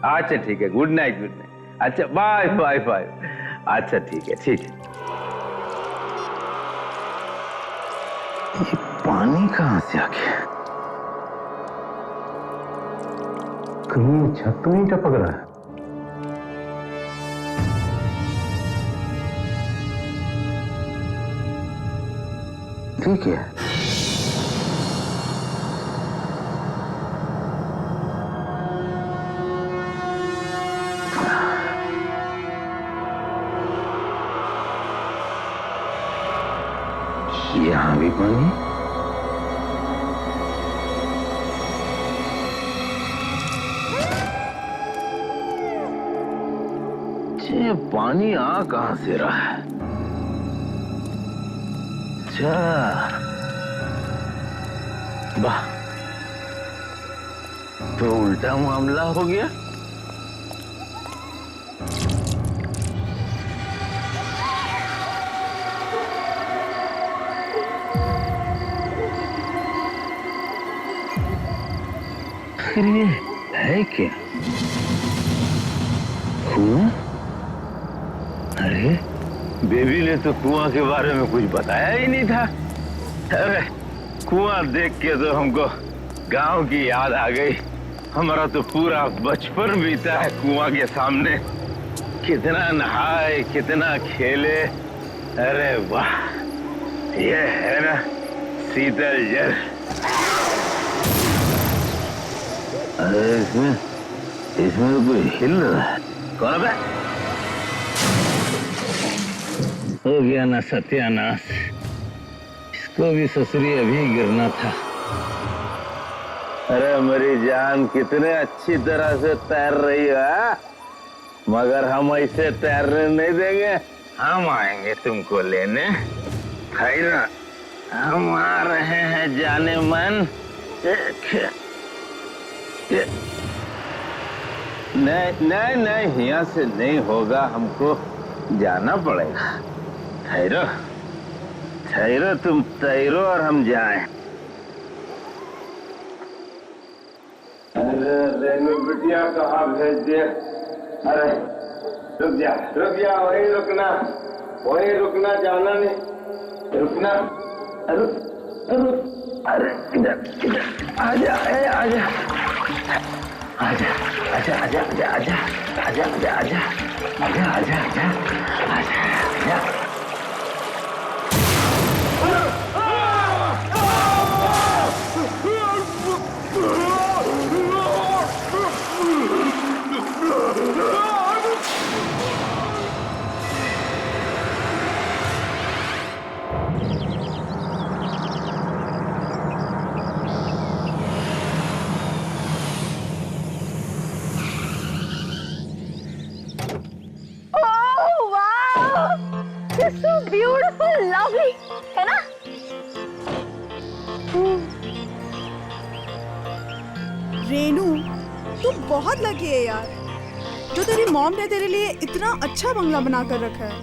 [SPEAKER 13] अच्छा ठीक है, गुड नाइट गुड नाइट। अच्छा बाय बाय बाय। अच्छा ठीक है ठीक है। ये पानी कहाँ से आ गया? कहीं छत तो नहीं टपक रहा है? ठीक है। यहाँ भी पानी। ये पानी आ कहां से रहा है? अच्छा वाह, तो उल्टा मामला हो गया। फिर ये है क्या? कुआं? अरे बेबी ने तो कुआं के बारे में कुछ बताया ही नहीं था। अरे कुआं देख के तो हमको गांव की याद आ गई। हमारा तो पूरा बचपन बीता है कुआं के सामने। कितना नहाए, कितना खेले। अरे वाह, ये है ना शीतल जल। अरे इसमें तो कोई हिल रहा है। कौन है? हो गया ना सत्यानाश। इसको भी ससुरी अभी गिरना था। अरे मेरी जान कितने अच्छी तरह से तैर रही है, मगर हम ऐसे तैरने नहीं देंगे। हम आएंगे तुमको लेने, है ना? हम आ रहे हैं जाने मन। नहीं नहीं नहीं, यहाँ से नहीं होगा, हमको जाना पड़ेगा। ठहरो ठहरो, तुम तैरो और हम जाएं। अरे रेनू बिटिया कहाँ भेज दिए? अरे रुक जा, वहीं रुकना, जाना नहीं, रुकना। अरे इधर आजा आजा आजा आजा आजा आजा आजा आजा आजा आजा आजा आजा आजा आजा।
[SPEAKER 4] So beautiful, lovely, है ना?
[SPEAKER 3] रेनू, तू बहुत लकी है यार, जो तेरी मॉम ने तेरे लिए इतना अच्छा बंगला बना कर रखा है।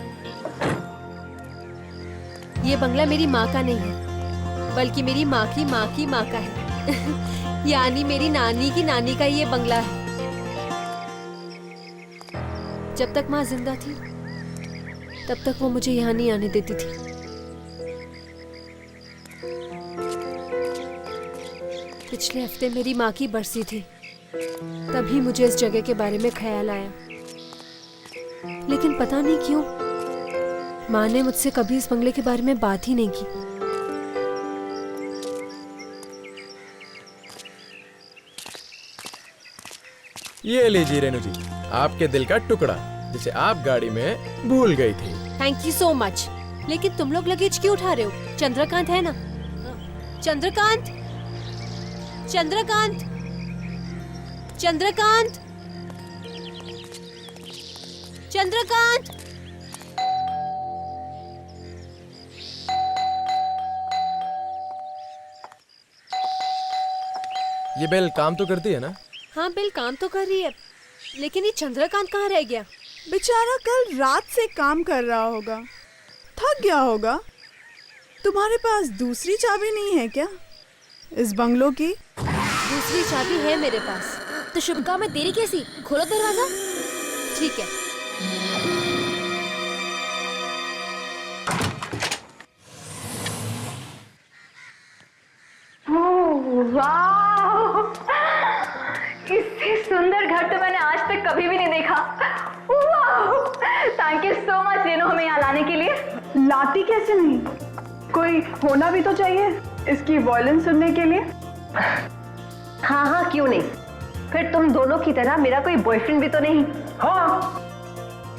[SPEAKER 14] ये बंगला मेरी माँ का नहीं है, बल्कि मेरी माँ की माँ की माँ का है। यानी मेरी नानी की नानी का ये बंगला है। जब तक माँ जिंदा थी तब तक वो मुझे यहाँ नहीं आने देती थी। पिछले हफ्ते मेरी माँ की बरसी थी, तभी मुझे इस जगह के बारे में ख्याल आया। लेकिन पता नहीं क्यों माँ ने मुझसे कभी इस बंगले के बारे में बात ही नहीं की।
[SPEAKER 15] ये लीजिए रेनू जी, आपके दिल का टुकड़ा जिसे आप गाड़ी में भूल गई थी।
[SPEAKER 14] Thank you so much. लेकिन तुम लोग लगेज क्यों उठा रहे हो? चंद्रकांत है ना? चंद्रकांत, चंद्रकांत, चंद्रकांत, चंद्रकांत।
[SPEAKER 15] ये बेल काम तो करती है ना?
[SPEAKER 14] हाँ बिल काम तो कर रही है, लेकिन ये चंद्रकांत कहाँ रह गया?
[SPEAKER 3] बेचारा कल रात से काम कर रहा होगा, थक गया होगा। तुम्हारे पास दूसरी चाबी नहीं है क्या इस बंगलो की?
[SPEAKER 14] दूसरी चाबी है मेरे पास।
[SPEAKER 4] तो शुभका में देरी कैसी? खोलो दरवाजा।
[SPEAKER 14] ठीक है।
[SPEAKER 1] वाह, इससे सुंदर घर तो मैंने आज तक कभी भी नहीं देखा। Thank you so much Renu, हमें यहाँ लाने के लिए। लाती कैसे नहीं, कोई होना भी तो चाहिए इसकी वॉयलिन सुनने के लिए। हाँ हाँ क्यों नहीं, फिर तुम दोनों की तरह मेरा कोई बॉयफ्रेंड भी तो नहीं।
[SPEAKER 6] हाँ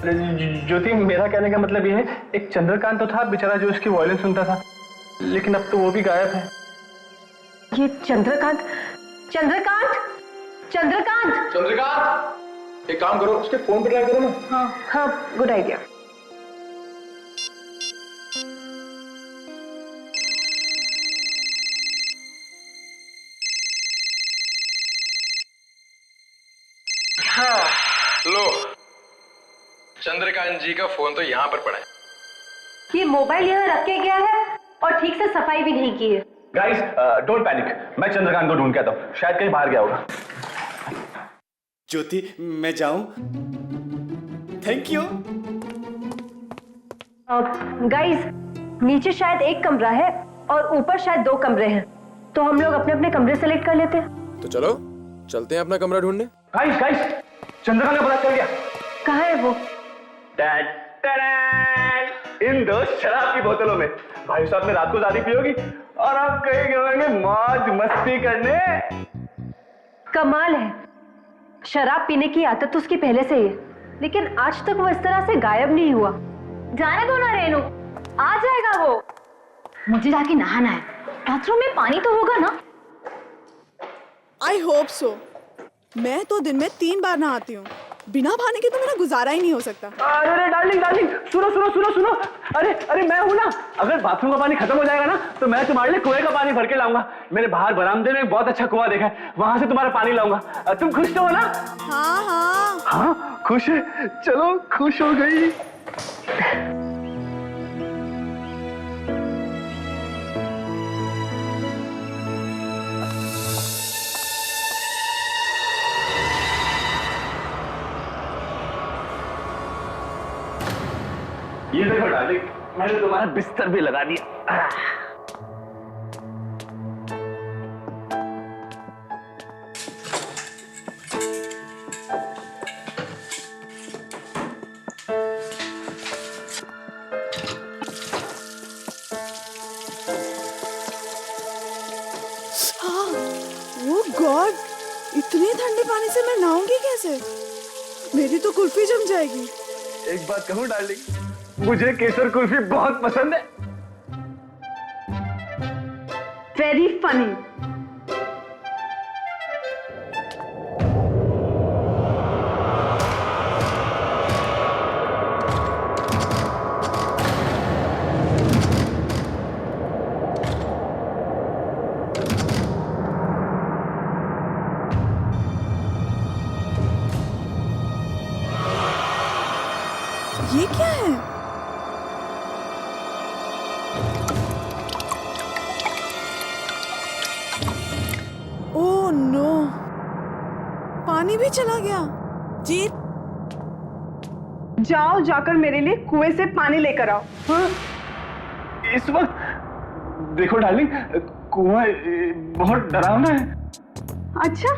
[SPEAKER 6] ज्योति, मेरा कहने का मतलब ये है, एक चंद्रकांत तो था बेचारा जो उसकी वॉयलिन सुनता था, लेकिन अब तो वो भी गायब है।
[SPEAKER 1] ये चंद्रकांत चंद्रकांत चंद्रकांत
[SPEAKER 6] चंद्रकांत, एक काम करो, उसके फोन पे ट्राई करो ना।
[SPEAKER 1] हाँ हाँ, गुड आइडिया।
[SPEAKER 15] हाँ, लो, चंद्रकांत जी का फोन तो यहाँ पर पड़ा है।
[SPEAKER 1] ये मोबाइल यहाँ रख के गया है और ठीक से सफाई भी नहीं की है।
[SPEAKER 6] गाइस डोंट पैनिक, मैं चंद्रकांत को ढूंढ के आता हूँ, शायद कहीं बाहर गया होगा।
[SPEAKER 16] ज्योति, मैं जाऊं? Thank you.
[SPEAKER 1] गाइस, नीचे शायद एक कमरा है और ऊपर शायद 2 कमरे हैं, तो हम लोग अपने अपने कमरे सेलेक्ट कर लेते हैं।
[SPEAKER 15] तो चलो चलते हैं अपना कमरा ढूंढने।
[SPEAKER 6] गाइस गाइस, चंद्रकांत का पता चल गया।
[SPEAKER 1] कहाँ है वो?
[SPEAKER 6] इन 2 शराब की बोतलों में। भाई साहब ने रात को ज्यादा पियोगी और आप कहीं गए मौज मस्ती करने।
[SPEAKER 1] कमाल है, शराब पीने की आदत तो उसकी पहले से ही है, लेकिन आज तक वो इस तरह से गायब नहीं हुआ। जाने दो ना रेनू, आ जाएगा वो। मुझे जाके नहाना है, बाथरूम में पानी तो होगा ना?
[SPEAKER 3] I hope so. मैं तो दिन में 3 बार नहाती हूँ, बिना पानी के तो मेरा गुजारा ही नहीं हो सकता।
[SPEAKER 6] अरे डार्लिंग डार्लिंग, सुनो सुनो सुनो सुनो, अरे मैं हूं ना, अगर बाथरूम का पानी खत्म हो जाएगा ना तो मैं तुम्हारे लिए कुएं का पानी भर के लाऊंगा। मैंने बाहर बरामदे में एक बहुत अच्छा कुआं देखा है, वहां से तुम्हारा पानी लाऊंगा। तुम खुश तो हो ना?
[SPEAKER 3] हाँ हाँ
[SPEAKER 6] हाँ खुश है, चलो खुश हो गई। ये देखो डार्लिंग, मैंने तुम्हारा बिस्तर भी लगा दिया।
[SPEAKER 3] ओह गॉड, इतने ठंडे पानी से मैं नहाऊंगी कैसे? मेरी तो कुल्फी जम जाएगी।
[SPEAKER 6] एक बात कहूं डार्लिंग, मुझे केसर कुल्फी बहुत पसंद है।
[SPEAKER 1] Very funny.
[SPEAKER 3] ये क्या है? ओह नो, पानी भी चला गया। जी
[SPEAKER 1] जाओ, जाकर मेरे लिए कुएं से पानी लेकर आओ।
[SPEAKER 6] हाँ? इस वक्त देखो डार्लिंग, कुआं बहुत डरावना है।
[SPEAKER 1] अच्छा,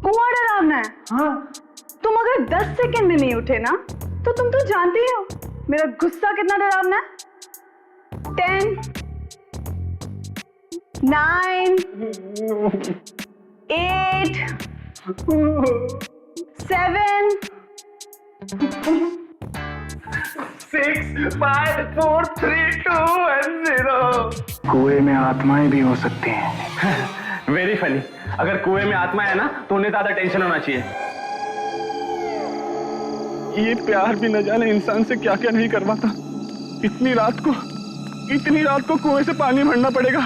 [SPEAKER 1] कुआं डरावना है?
[SPEAKER 6] हाँ।
[SPEAKER 1] तुम अगर 10 सेकंड में नहीं उठे ना तो तुम तो जानते ही हो मेरा गुस्सा कितना डरावना है। 10 9 8 7
[SPEAKER 6] 6 5 4 3 2 1 0। कुएं में आत्माएं भी हो सकती हैं। Very funny. अगर कुएं में आत्मा है ना तो उन्हें ज्यादा टेंशन होना चाहिए। ये प्यार भी न जाने इंसान से क्या क्या नहीं करवाता। इतनी रात को कुएं से पानी भरना पड़ेगा।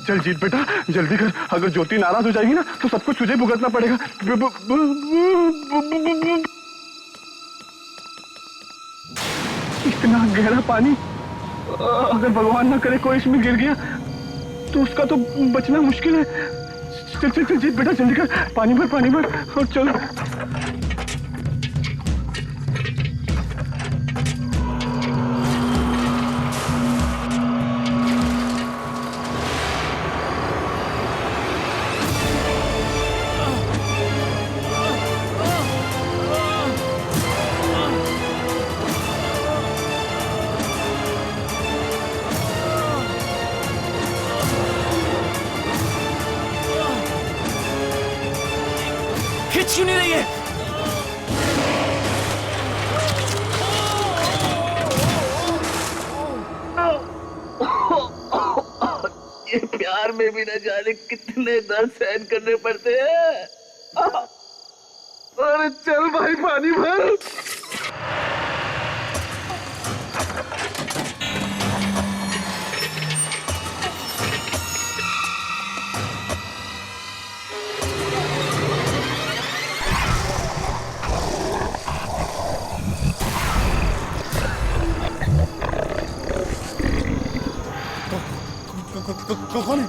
[SPEAKER 6] चल जीत बेटा, जल्दी कर। अगर ज्योति नाराज हो जाएगी ना तो सब कुछ तुझे भुगतना पड़ेगा। इतना गहरा पानी, अगर भगवान ना करे कोई इसमें गिर गया तो उसका तो बचना मुश्किल है। चल चल चल जीत बेटा, जल्दी कर, पानी भर और चल।
[SPEAKER 16] खिंच क्यों नहीं रही है?
[SPEAKER 17] ये प्यार में भी न जाने कितने दर्द सहन करने पड़ते हैं। अरे चल भाई, पानी भर।
[SPEAKER 16] कौन है?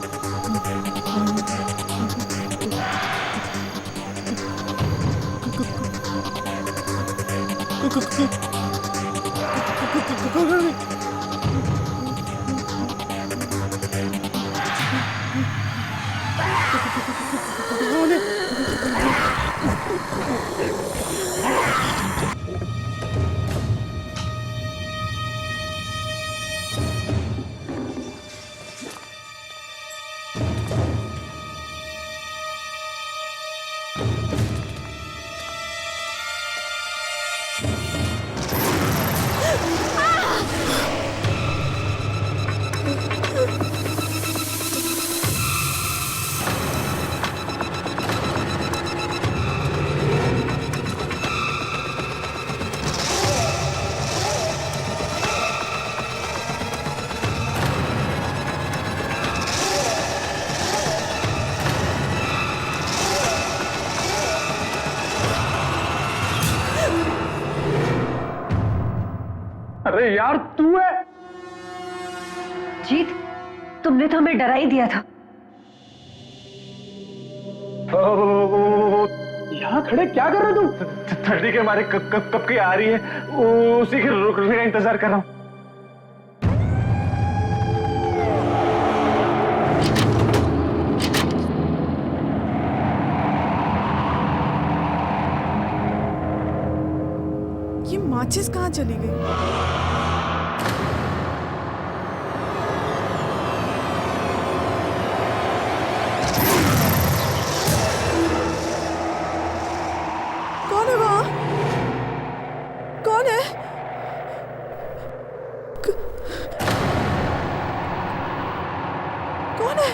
[SPEAKER 6] अरे यार तू है?
[SPEAKER 1] जीत, तुमने तो हमें डरा ही दिया था।
[SPEAKER 6] यहाँ खड़े क्या कर रहे हो तुम? ठंडी के मारे कब की आ रही है, उसी के रुकने का इंतजार कर रहा हूँ।
[SPEAKER 3] ये माचिस कहाँ चली गई? कौन है वहाँ? कौन है? कौन है?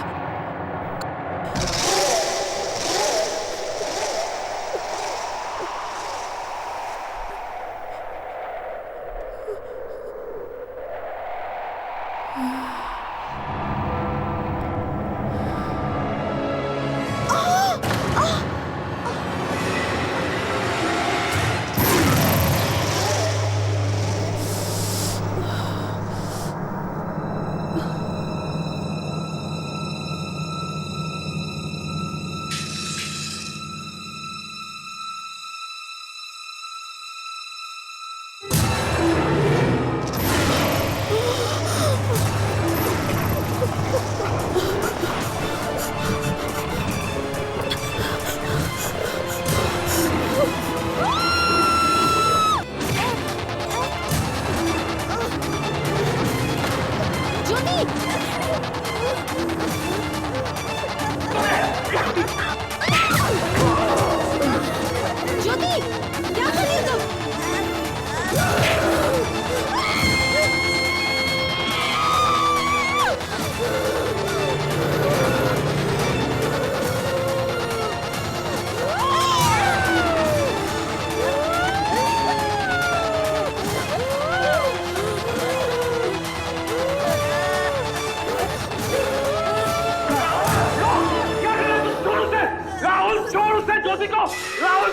[SPEAKER 6] छोड़ उसे ज्योति को। राहुल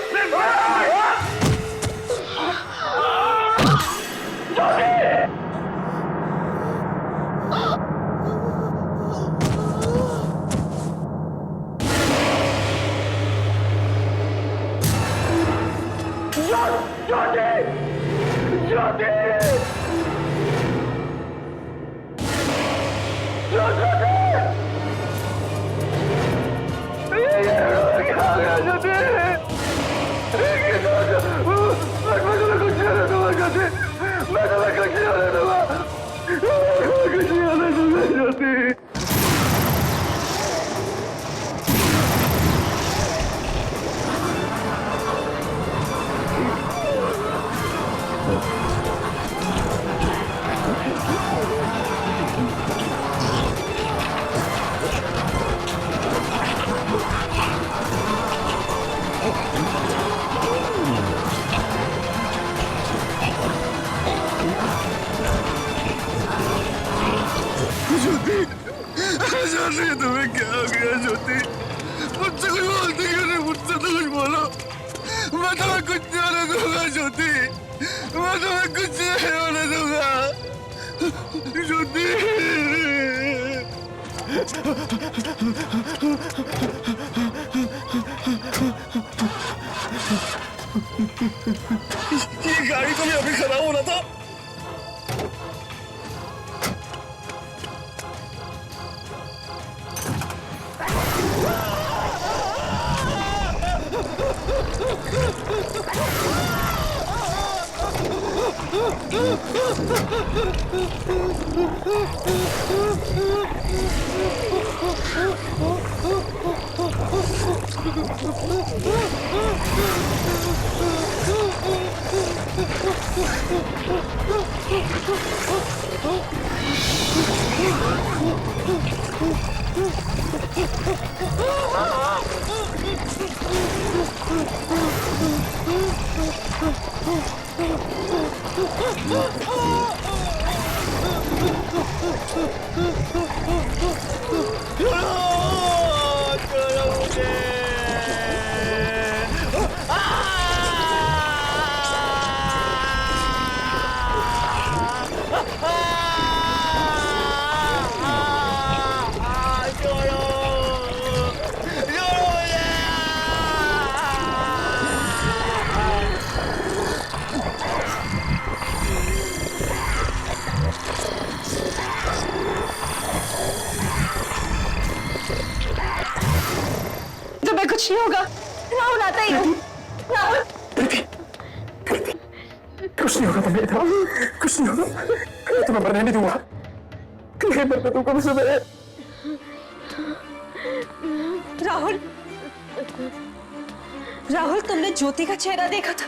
[SPEAKER 17] तुम्हें क्या हो गया ज्योति? मुझसे कोई गलती करे, मुझसे तो कुछ बोलो। मैं तुम्हें कुछ नहीं होने दूंगा ज्योति, मैं तुम्हें कुछ नहीं होने दूंगा ज्योति। ये गाड़ी तो भी अभी खराब होना था।
[SPEAKER 1] कुछ नहीं होगा, राहुल आता ही है। राहुल
[SPEAKER 15] कुछ नहीं होगा तुम्हें, कुछ नहीं होगा, मैं तुम्हें मरने नहीं दूंगा, नहीं मरने दूंगा मुझे। मैं
[SPEAKER 1] राहुल, राहुल तुमने ज्योति का चेहरा देखा था?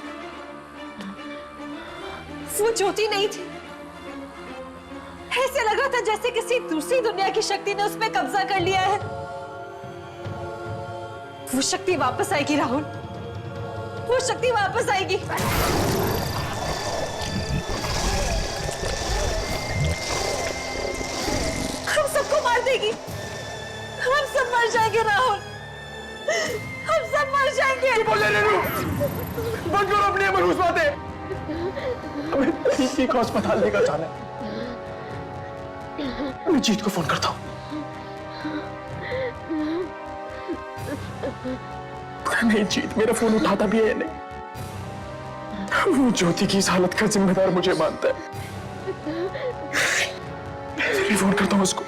[SPEAKER 1] वो ज्योति नहीं थी। ऐसे लगा था जैसे किसी दूसरी दुनिया की शक्ति ने उस पर कब्जा कर लिया है। वो शक्ति वापस आएगी राहुल, वो शक्ति वापस आएगी। हम सबको मार देगी, हम सब मर जाएंगे राहुल, हम सब मर जाएंगे।
[SPEAKER 15] तू बोले रेनू, बंद करो अपनी मरूज बातें। हमें किसी को अस्पताल लेकर जाना है। मैं जीत को फोन करता हूँ। नहीं, जीत मेरा फोन उठाता भी है नहीं। वो ज्योति की इस हालत का जिम्मेदार मुझे मानता है। मैं फोन करता हूँ उसको।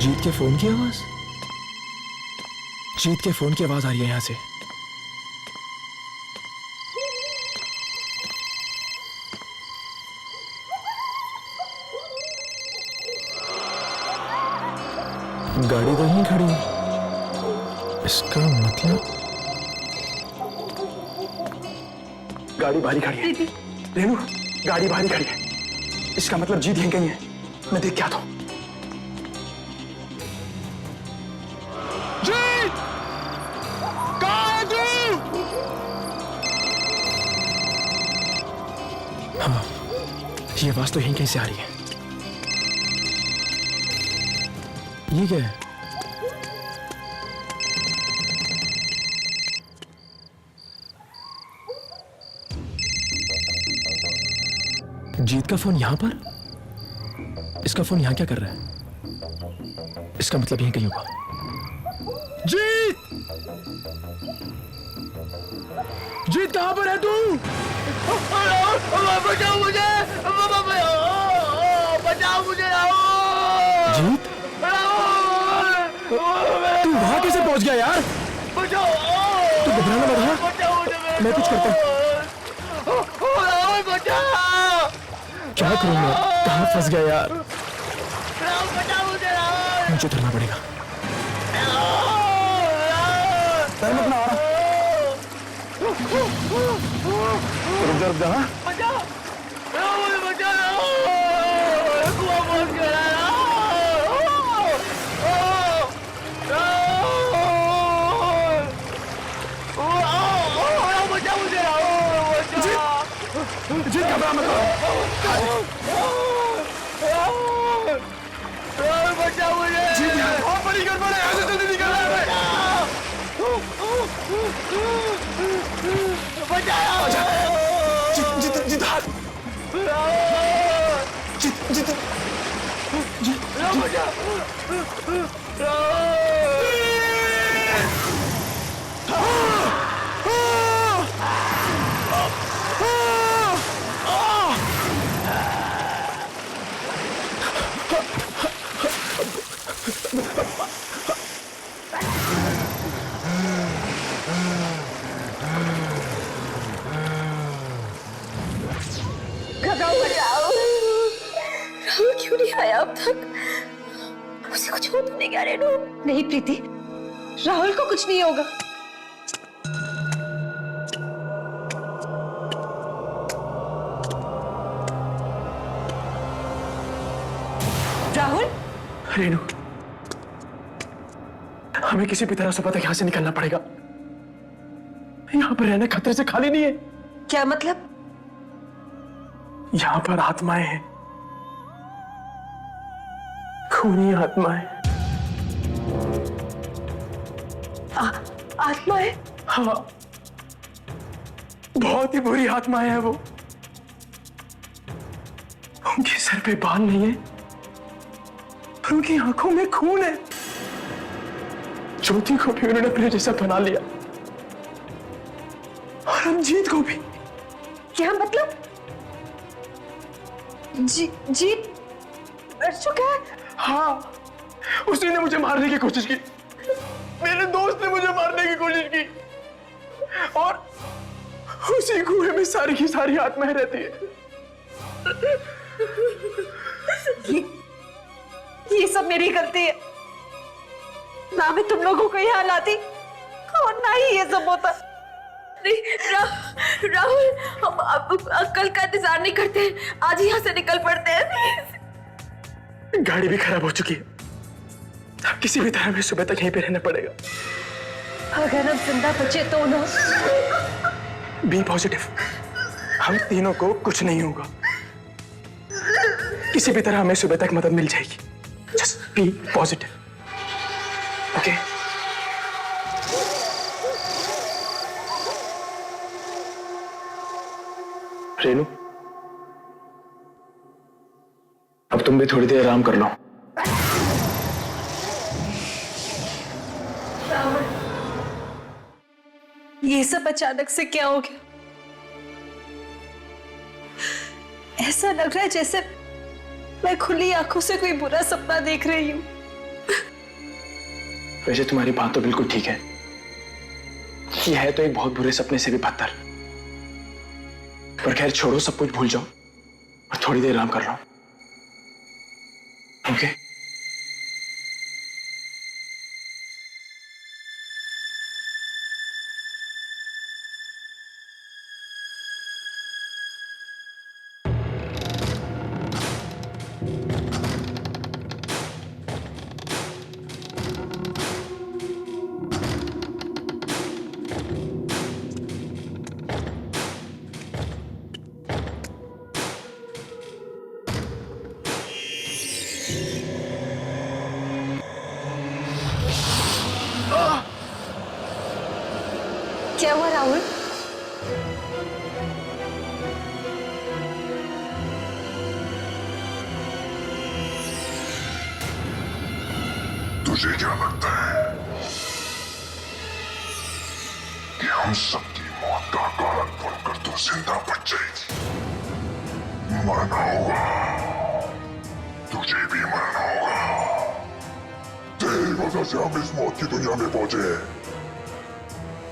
[SPEAKER 15] जीत के फोन की आवाज, जीत के फोन की आवाज आ रही है यहां से। गाड़ी तो यहीं खड़ी है, इसका मतलब गाड़ी बाहरी खड़ी है। रेनू, गाड़ी बाहरी खड़ी है, इसका मतलब जीत यहीं कहीं है। मैं देख के आता हूं। जीत, कहाँ है तू? हाँ, ये आवाज तो यहीं कहीं से आ रही है। ये क्या है? जीत का फोन यहां पर? इसका फोन यहां क्या कर रहा है? इसका मतलब यहीं कहीं होगा। जीत! जीत कहां पर है तू?
[SPEAKER 17] बचाओ मुझे, बचाओ मुझे।
[SPEAKER 15] जीत, तू वहां कैसे पहुंच गया यार? तू घबराना मत, हाँ? मैं कुछ करता हूं। क्या करूं मैं? कहां फंस गया यार? मुझे उतरना पड़ेगा। मैं अपना आ रहा। रुक जा, हाँ? जीत घबरा मत। जीत यार, बहुत बड़ी गड़बड़ है, ऐसे जल्दी निकल रहा है। जीत, जीत हाथ। जीत, जीत, जीत,
[SPEAKER 4] राहुल क्यों नहीं आया अब तक? उसे कुछ हो तो नहीं गया रेनू?
[SPEAKER 1] नहीं प्रीति, राहुल को कुछ नहीं होगा। राहुल,
[SPEAKER 15] रेनू, हमें किसी भी तरह से पता यहां से निकलना पड़ेगा। यहां पर रहना खतरे से खाली नहीं है।
[SPEAKER 1] क्या मतलब?
[SPEAKER 15] यहां पर आत्माएं हैं, खूनी आत्माएं।
[SPEAKER 1] आत्माएं?
[SPEAKER 15] हाँ, बहुत ही बुरी आत्माएं हैं वो। उनके सर पे बाल नहीं है, उनकी आंखों में खून है। ज्योति को भी उन्होंने अपने जैसा बना लिया, और हम जीत को भी।
[SPEAKER 1] क्या मतलब? जीत मर चुका है?
[SPEAKER 15] हाँ, उसी ने मुझे मारने की कोशिश की। मेरे दोस्त ने मुझे मारने की कोशिश की, और उसी कुएं में सारी की सारी आत्माएं रहती है।
[SPEAKER 1] ये सब मेरी गलती है। ना मैं तुम लोगों को यहाँ लाती और ना ही ये सब होता।
[SPEAKER 14] राहुल, हम अब कल का इंतजार नहीं करते, आज यहाँ से निकल पड़ते हैं।
[SPEAKER 15] गाड़ी भी खराब हो चुकी है, अब किसी भी तरह हमें सुबह तक यहीं पे रहना पड़ेगा।
[SPEAKER 1] अगर हम जिंदा बचे तो ना।
[SPEAKER 15] बी पॉजिटिव, हम तीनों को कुछ नहीं होगा। किसी भी तरह हमें सुबह तक मदद मिल जाएगी। Just be positive, okay? Renu, अब तुम भी थोड़ी देर आराम कर लो।
[SPEAKER 1] ये सब अचानक से क्या हो गया? ऐसा लग रहा है जैसे मैं खुली आंखों से कोई बुरा सपना देख रही हूं।
[SPEAKER 15] वैसे तुम्हारी बात तो बिल्कुल ठीक है, ये है तो एक बहुत बुरे सपने से भी बदतर। पर खैर छोड़ो, सब कुछ भूल जाओ और थोड़ी देर आराम कर लो, ओके?
[SPEAKER 1] राहुल?
[SPEAKER 10] तुझे क्या लगता है कि हम सबकी मौत का कारण बनकर तू जिंदा बच जाएगी? मरना होगा, तुझे भी मरना होगा। तेरी वजह से हम इस मौत की दुनिया में पहुंचे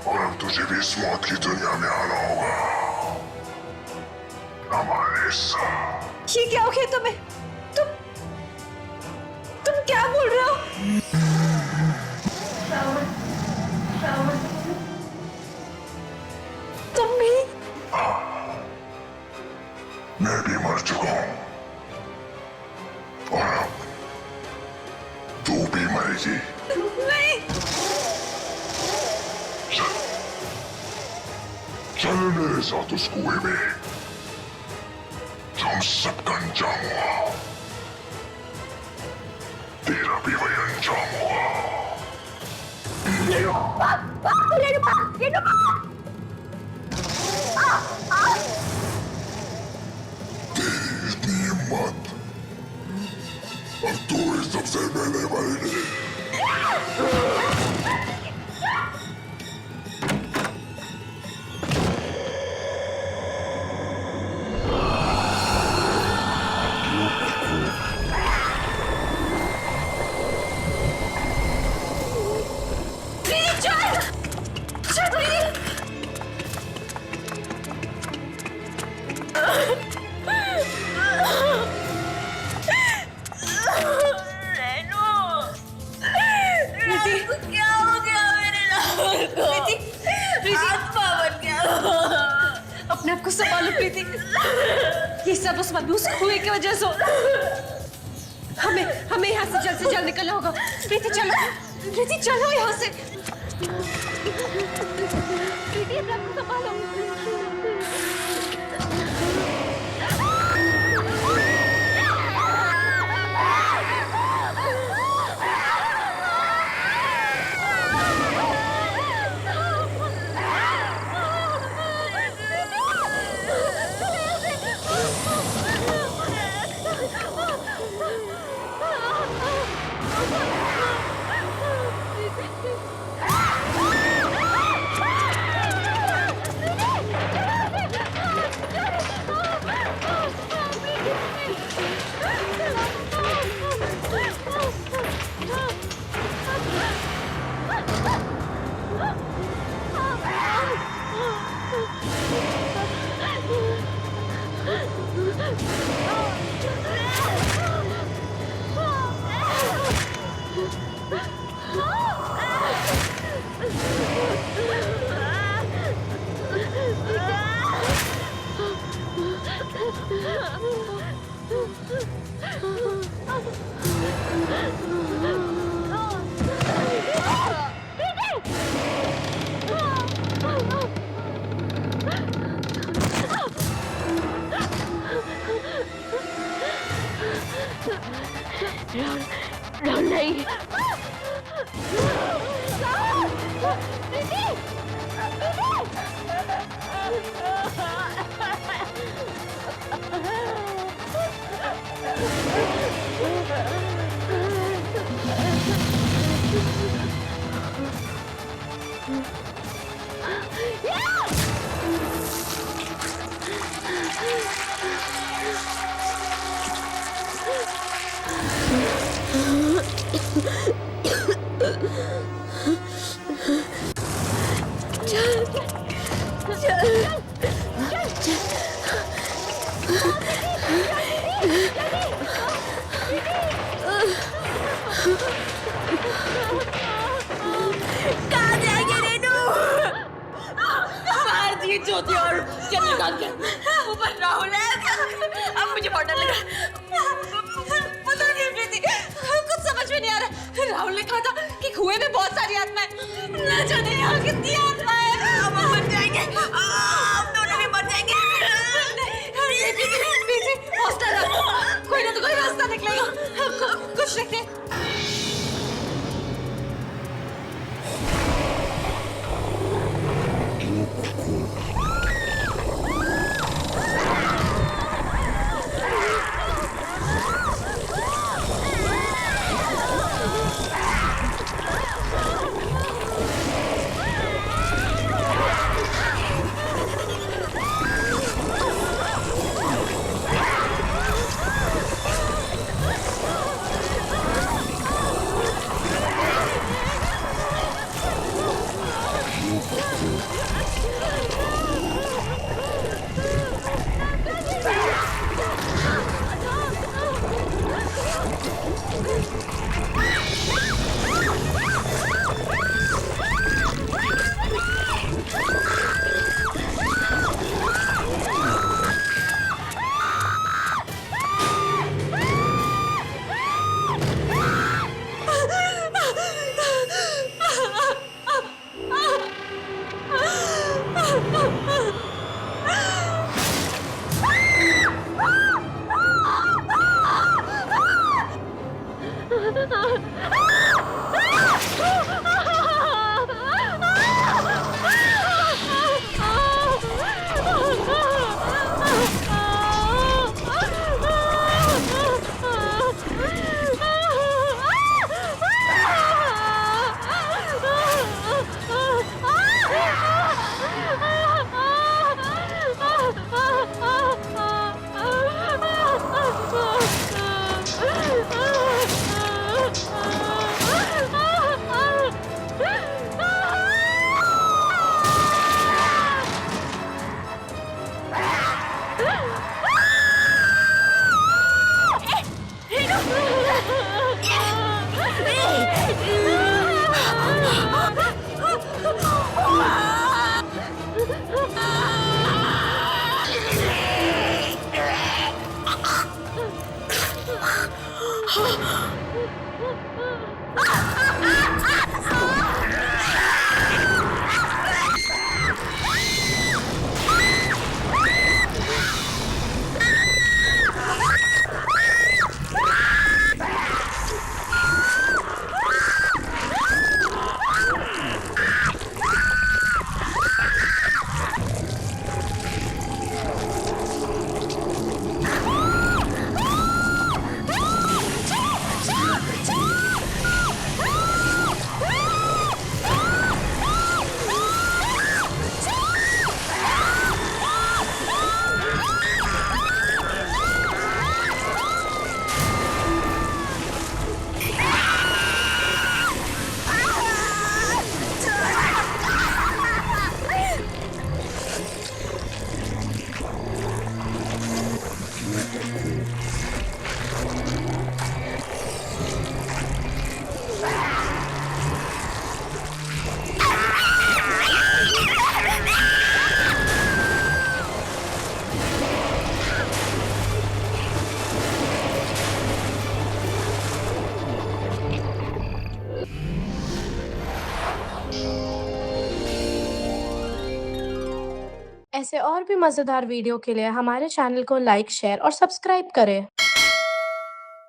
[SPEAKER 10] और अब तुझे भी इस मौत की दुनिया में आना होगा हमारे साथ।
[SPEAKER 1] ये क्या हो गया तुम्हें? तुम क्या बोल रहे हो? तुम भी?
[SPEAKER 10] मैं भी मर चुका हूं और अब तू भी मरेगी।
[SPEAKER 1] नहीं।
[SPEAKER 10] चल मेरे साथ उस कुएं में, हम सबका अंजाम हुआ, तेरा भी वही अंजाम होगा। तेरी इतनी हिम्मत, और तू ही सबसे पहले मरेगी।
[SPEAKER 1] अपने आप को संभालो प्रीति। ये सब उस मधुस कुएं की वजह से। हमें यहाँ से जल्द निकलना होगा। प्रीति चलो यहाँ से। प्रीति अपने आप को संभालो।
[SPEAKER 4] नहीं। कहाँ जाएंगे रेनू? मार दिए ज्योति और चंद्रकांत के ऊपर राहुल है। अब मुझे बहुत डर लगा। पता नहीं प्रीति, कुछ समझ में नहीं आ रहा। राहुल ने कहा था कि कुएं में बहुत सारी आत्माएं, न जाने यहाँ कितनी आत्माएं। अब हम मर जाएंगे, हम दोनों भी मर जाएंगे। प्रीति, हौसला रखो, कोई ना तो कोई रास्ता निकलेगा। कुछ देखते।
[SPEAKER 18] ऐसे और भी मज़ेदार वीडियो के लिए हमारे चैनल को लाइक, शेयर और सब्सक्राइब करें।